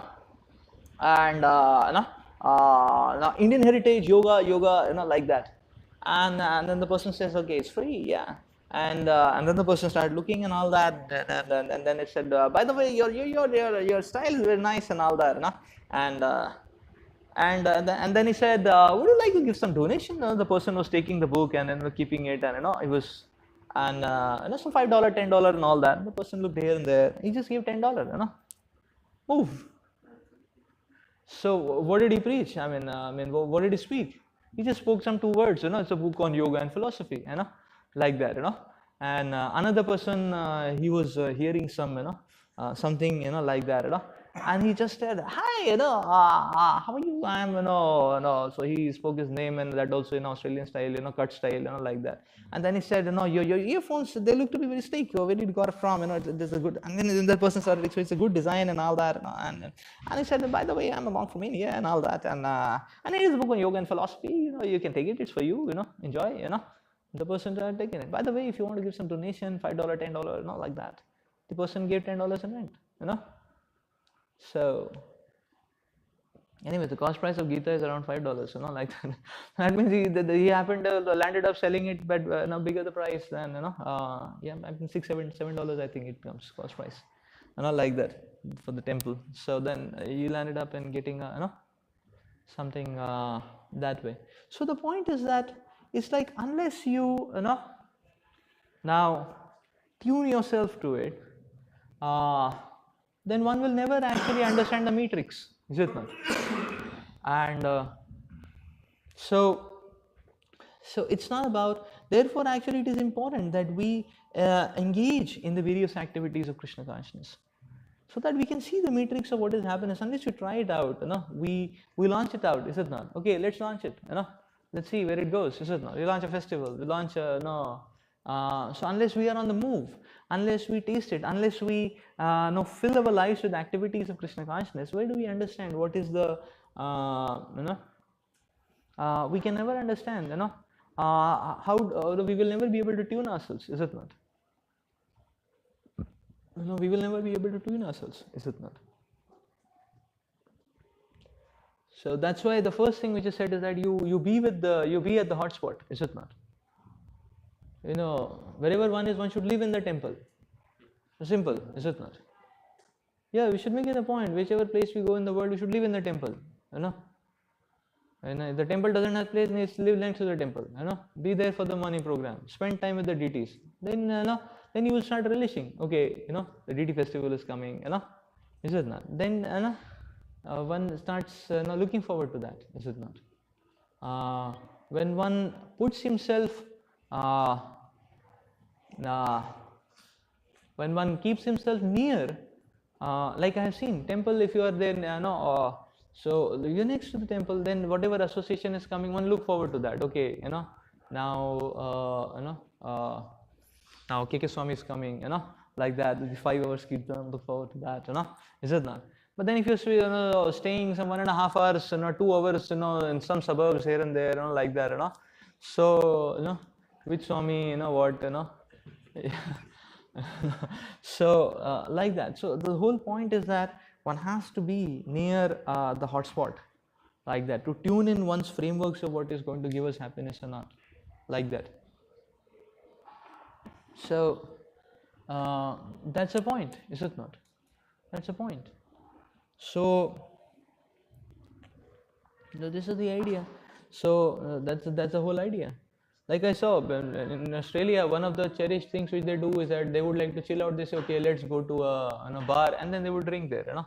Indian heritage yoga, like that. And then the person says, okay, it's free, yeah. And then the person started looking and all that, and then it said, by the way, your style is very nice and all that, and then he said, would you like to give some donation? The person was taking the book and then keeping it, and it was, and some $5, $10 and all that. The person looked here and there. He just gave $10, move. So what did he preach? I mean, what did he speak? He just spoke some 2 words, it's a book on yoga and philosophy, like that, and another person, he was hearing some, something, like that, and he just said, hi, how are you? I am, so he spoke his name, and that also in Australian style, cut style, like that. And then he said, your earphones, they look to be very sleek. Where did you got it from? This is good. And then that person started, so it's a good design and all that. And he said, by the way, I'm a monk from India and all that. And it is a book on yoga and philosophy. You can take it. It's for you. Enjoy. The person started taking it. By the way, if you want to give some donation, $5, $10, like that. The person gave $10 and went. So. Anyway, the cost price of Gita is around $5, like that. That means he happened to landed up selling it, but bigger the price than, yeah, I mean $6, $7, I think it comes cost price, like that for the temple. So then he landed up in getting, something that way. So the point is that it's like unless you know now tune yourself to it, uh, then one will never actually understand the matrix, is it not? And so so it's not about, therefore actually it is important that we engage in the various activities of Krishna consciousness, so that we can see the matrix of what is happiness. Unless you try it out, we launch it out, is it not? Okay, let's launch it, let's see where it goes, is it not? We launch a festival, we launch a no so unless we are on the move, unless we taste it, unless we fill our lives with activities of Krishna consciousness, where do we understand what is the we can never understand, how we will never be able to tune ourselves, is it not? We will never be able to tune ourselves, is it not? So that's why the first thing which is said is that you be at the hotspot, is it not? Wherever one is, one should live in the temple. Simple, is it not? Yeah, we should make it a point. Whichever place we go in the world, we should live in the temple. And if the temple doesn't have place, live next to the temple. Be there for the morning program. Spend time with the deities. Then then you will start relishing. Okay, the deity festival is coming. Is it not? Then one starts looking forward to that. Is it not? When one puts himself, when one keeps himself near, like I have seen temple, if you are there, so you're next to the temple, then whatever association is coming, one look forward to that. Okay, now now KK Swami is coming, like that, the 5 hours kirtan, look forward to that, is it not? But then if you're staying some 1.5 hours, 2 hours, in some suburbs here and there, like that, so, which Swami, what, so like that. So the whole point is that one has to be near the hotspot, like that, to tune in one's frameworks of what is going to give us happiness or not, like that. So that's a point, is it not? That's a point. So this is the idea. So that's the whole idea. Like I saw in Australia, one of the cherished things which they do is that they would like to chill out. They say, okay, let's go to a bar, and then they would drink there.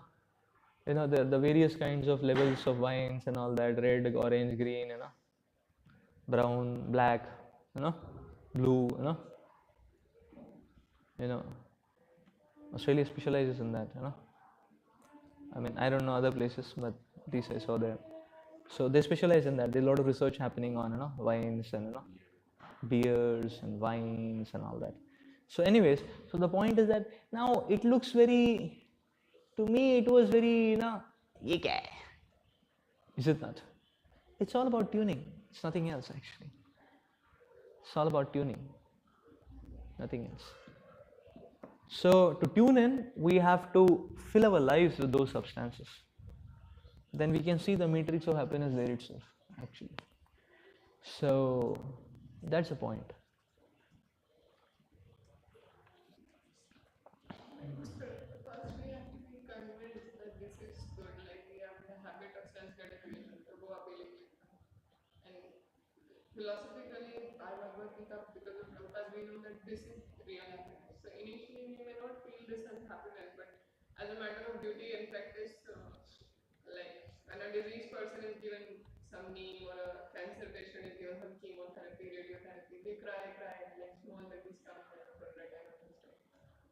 The various kinds of levels of wines and all that, red, orange, green, brown, black, blue, Australia specializes in that, I mean, I don't know other places, but these I saw there. So they specialize in that. There's a lot of research happening on, wines and, beers and wines and all that. So anyways, so the point is that now it looks very, to me it was very, yeah, is it not? It's all about tuning. It's nothing else actually. It's all about tuning, nothing else. So to tune in, we have to fill our lives with those substances. Then we can see the matrix of happiness there itself, actually. So that's the point. First, we have to be convinced that this is good. Like we have the habit of self-gratification to go appealing. And philosophically, I remember because of Prabhupada, we know that this is real happiness. So initially, we may not feel this as happiness, but as a matter of duty and practice, like when a diseased person is given some neem or a cancer patient is given some chemotherapy, radiotherapy, they cry, like small babies come for that kind of stuff.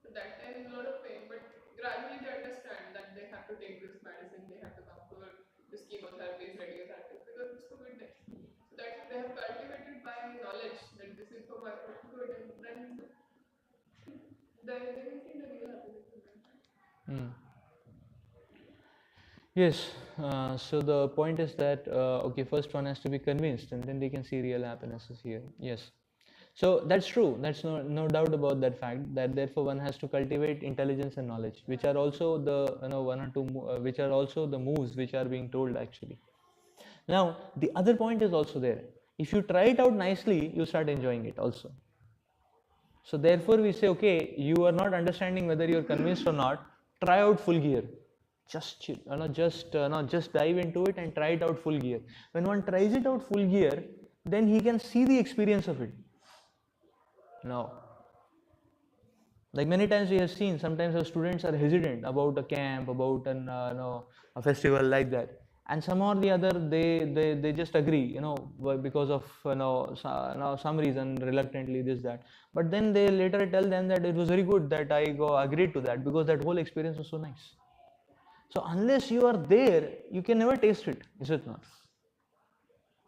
So that time is a lot of pain, but gradually they understand that they have to take this medicine, they have to come for this chemotherapy, radiotherapy, because it's for goodness. So that they have cultivated by knowledge that this is for my good, and then they will see the real happiness. Yes, so the point is that, okay, first one has to be convinced and then they can see real happiness is here. Yes. So that's true. That's no doubt about that fact, that therefore one has to cultivate intelligence and knowledge, which are also the, one or two, which are also the moves which are being told actually. Now, the other point is also there. If you try it out nicely, you start enjoying it also. So therefore we say, okay, you are not understanding whether you are convinced or not, try out full gear. Just chill, just dive into it and try it out full gear. When one tries it out full gear, then he can see the experience of it. Now, like many times we have seen, sometimes our students are hesitant about a camp, about a festival like that, and somehow or the other they just agree, because of some reason, reluctantly, this that. But then they later tell them that it was very good that I go agreed to that, because that whole experience was so nice. So unless you are there, you can never taste it, is it not?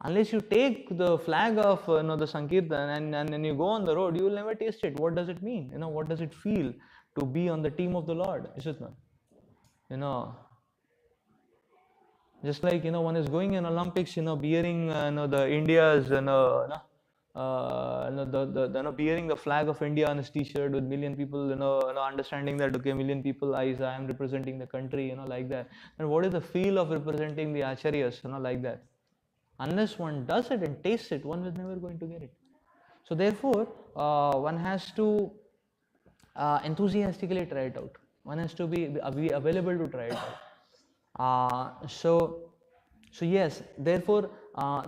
Unless you take the flag of the Sankirtan, and then you go on the road, you will never taste it. What does it mean? What does it feel to be on the team of the Lord? Is it not? You know, just like one is going in Olympics, bearing the India's bearing the flag of India on his T-shirt with million people, understanding that okay, million people eyes, I am representing the country, like that. And what is the feel of representing the acharyas, like that? Unless one does it and tastes it, one is never going to get it. So therefore, one has to enthusiastically try it out. One has to be available to try it out. So yes, therefore,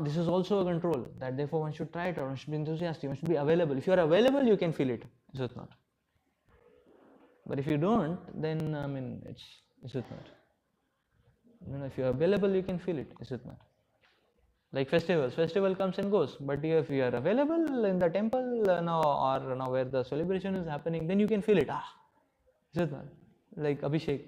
this is also a control, that therefore one should try it out, one should be enthusiastic, one should be available. If you are available, you can feel it, is it not? But if you don't, then is it not? If you are available, you can feel it, is it not? Like festival comes and goes, but if you are available in the temple or where the celebration is happening, then you can feel it. Is it not? Like Abhishek,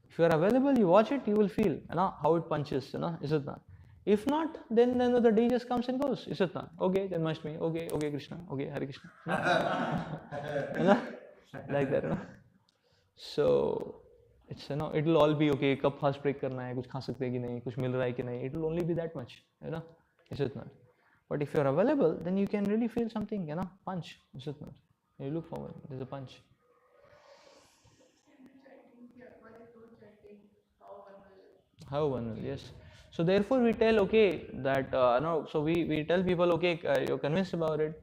if you are available, you watch it, you will feel how it punches, is it not? If not, then the day just comes and goes, is it not? Okay, then must be okay, Krishna, okay, Hare Krishna, like that. So it's it will all be okay. कब fast break करना है, कुछ खा सकते हैं कि नहीं, कुछ मिल रहा है कि नहीं. It will only be that much, is it not? But if you are available, then you can really feel something, punch, is it not? You look forward, there's a punch. How one will, yes. So therefore we tell okay that no. So we tell people okay, you're convinced about it.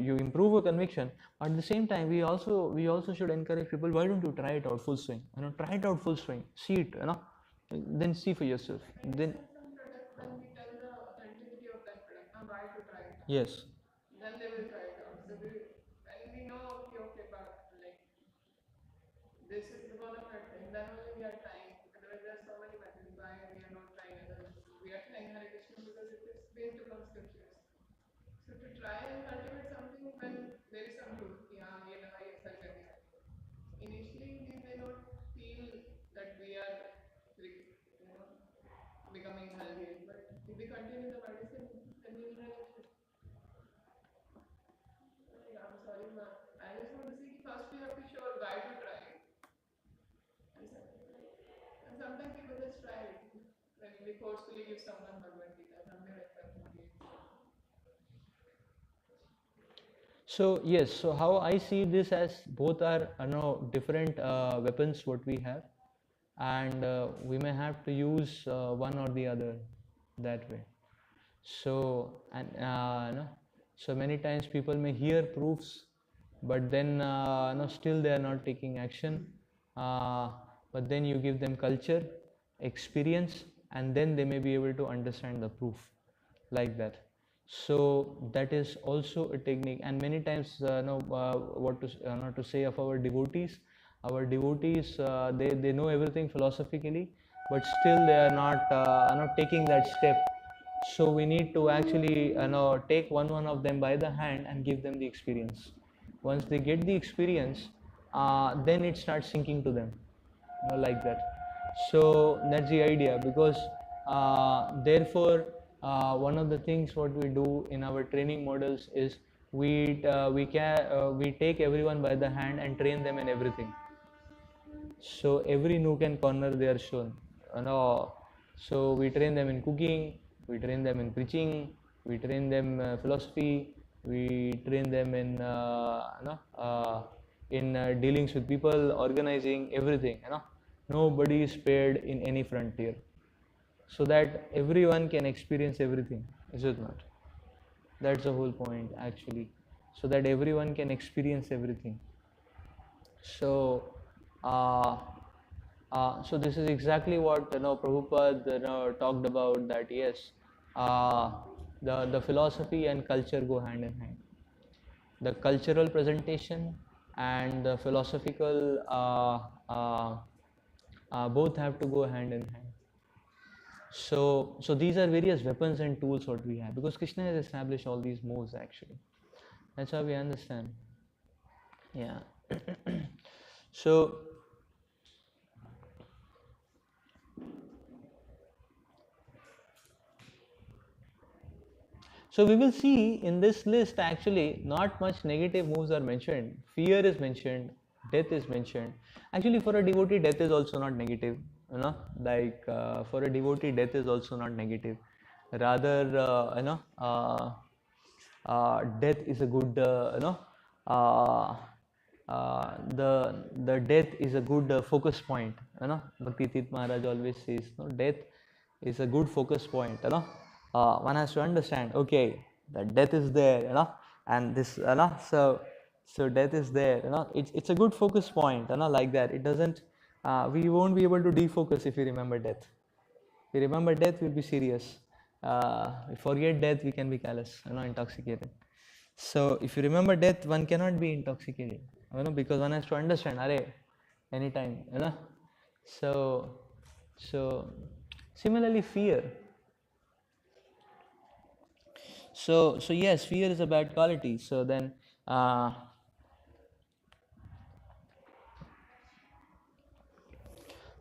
You improve your conviction. At the same time, we also should encourage people. Why don't you try it out full swing? Try it out full swing. See it. Then see for yourself. Then when we tell the authenticity of that product, now why to try it out? yes. Then they will try it out. So when we know okay, but like this is because of that thing, then only we are trying. Otherwise, there are so many methods why we are not trying others. We are trying Hare Krishna because it is based upon scriptures. So to try and cultivate something when there is some truth, yeah, ye lага ye asar kar diya. Initially, we may not feel that we are, becoming healthy, but if we continue the medicine, then we will realize it. I'm sorry, ma. I just want to see first we have to show a guide to try it. And sometimes people just try it. When we forcefully give someone Bhagavad Gita, something like that. So yes, so how I see this as both are different weapons what we have, and we may have to use one or the other that way. So and so many times people may hear proofs, but then still they are not taking action. But then you give them culture, experience, and then they may be able to understand the proof like that. So that is also a technique. And many times what to say of our devotees. Our devotees, they know everything philosophically, but still they are not taking that step. So we need to actually take one of them by the hand and give them the experience. Once they get the experience, then it starts sinking to them, like that. So that's the idea, because therefore one of the things what we do in our training models is we take everyone by the hand and train them in everything. So every nook and corner they are shown. So we train them in cooking, we train them in preaching, we train them philosophy, we train them in dealings with people, organizing everything. Nobody is spared in any frontier, so that everyone can experience everything. Is it not? That's the whole point actually, so that everyone can experience everything. So So this is exactly what Prabhupada talked about, that yes, the philosophy and culture go hand in hand. The cultural presentation and the philosophical both have to go hand in hand. So these are various weapons and tools what we have, because Krishna has established all these moves actually. That's how we understand. Yeah. So So we will see in this list actually not much negative moves are mentioned. Fear is mentioned, death is mentioned. Actually, for a devotee, death is also not negative. For a devotee, death is also not negative. Rather, death is a good, uh, the death is a good focus point. Bhakti Tirth Maharaj always says, no, death is a good focus point. One has to understand, okay, that death is there, and this, so death is there, it's a good focus point, like that. It doesn't, we won't be able to defocus if we remember death. If we remember death, we'll be serious. We forget death, we can be callous, intoxicated. So if you remember death, one cannot be intoxicated, because one has to understand, anytime, So, so similarly, fear. So yes, fear is a bad quality. So then, uh,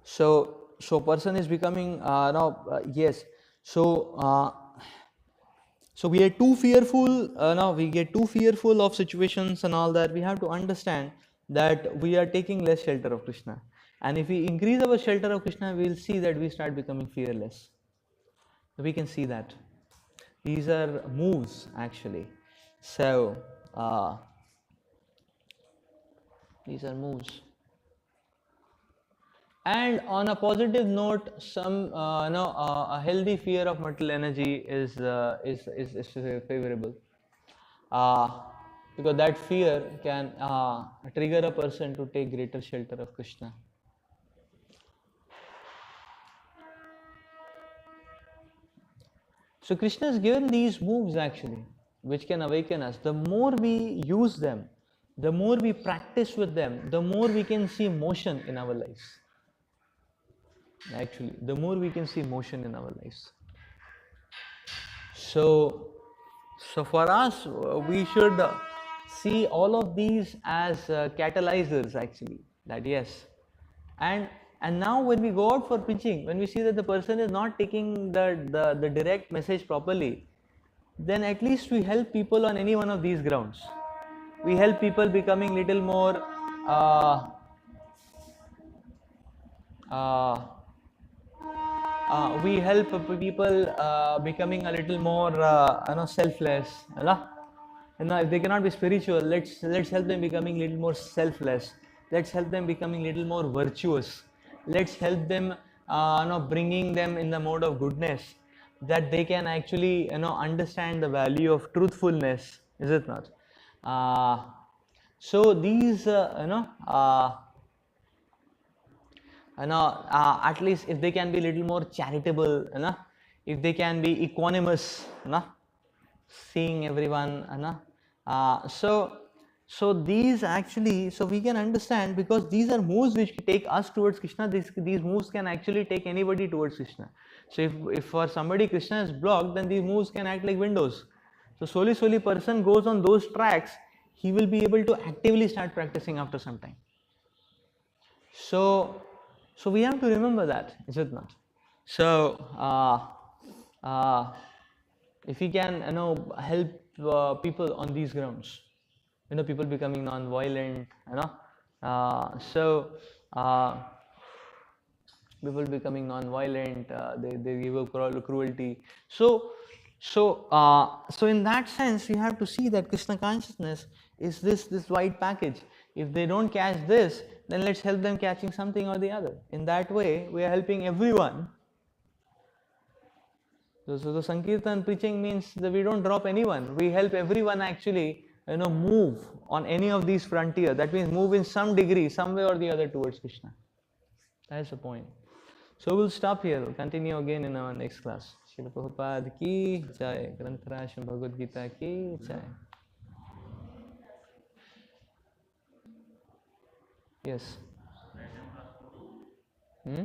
so person is becoming now yes. So so we are too fearful. Now we get too fearful of situations and all that. We have to understand that we are taking less shelter of Krishna, and if we increase our shelter of Krishna, we will see that we start becoming fearless. We can see that. These are moves actually. So these are moves. And on a positive note, some a healthy fear of material energy is favorable, uh, because that fear can trigger a person to take greater shelter of Krishna. So Krishna has given these moves actually, which can awaken us. The more we use them, the more we practice with them, the more we can see motion in our lives. Actually, the more we can see motion in our lives. So for us, we should see all of these as catalyzers actually. That yes, and now when we go out for preaching, when we see that the person is not taking the direct message properly, then at least we help people on any one of these grounds. We help people becoming little more uh, uh, we help people becoming a little more selfless, if they cannot be spiritual, let's help them becoming little more selfless. Let's help them becoming little more virtuous. Let's help them bringing them in the mode of goodness, that they can actually understand the value of truthfulness, is it not? So these at least if they can be little more charitable, if they can be equanimous, seeing everyone, so these actually, so we can understand, because these are moves which take us towards Krishna. These moves can actually take anybody towards Krishna. So if for somebody Krishna is blocked, then these moves can act like windows. So slowly person goes on those tracks, he will be able to actively start practicing after some time. So we have to remember that, is it not? So if we can help people on these grounds, people becoming non-violent, so people becoming non-violent, they give up cruelty. So in that sense, we have to see that Krishna consciousness is this wide package. If they don't catch this, then let's help them catching something or the other. In that way, we are helping everyone. So the Sankirtan preaching means that we don't drop anyone. We help everyone actually, move on any of these frontier. That means move in some degree, some way or the other towards Krishna. That is the point. So we'll stop here. We'll continue again in our next class. Srila Prabhupada ki jai. Granthara Srimad Bhagavad Gita ki jai. Yes. Hmm?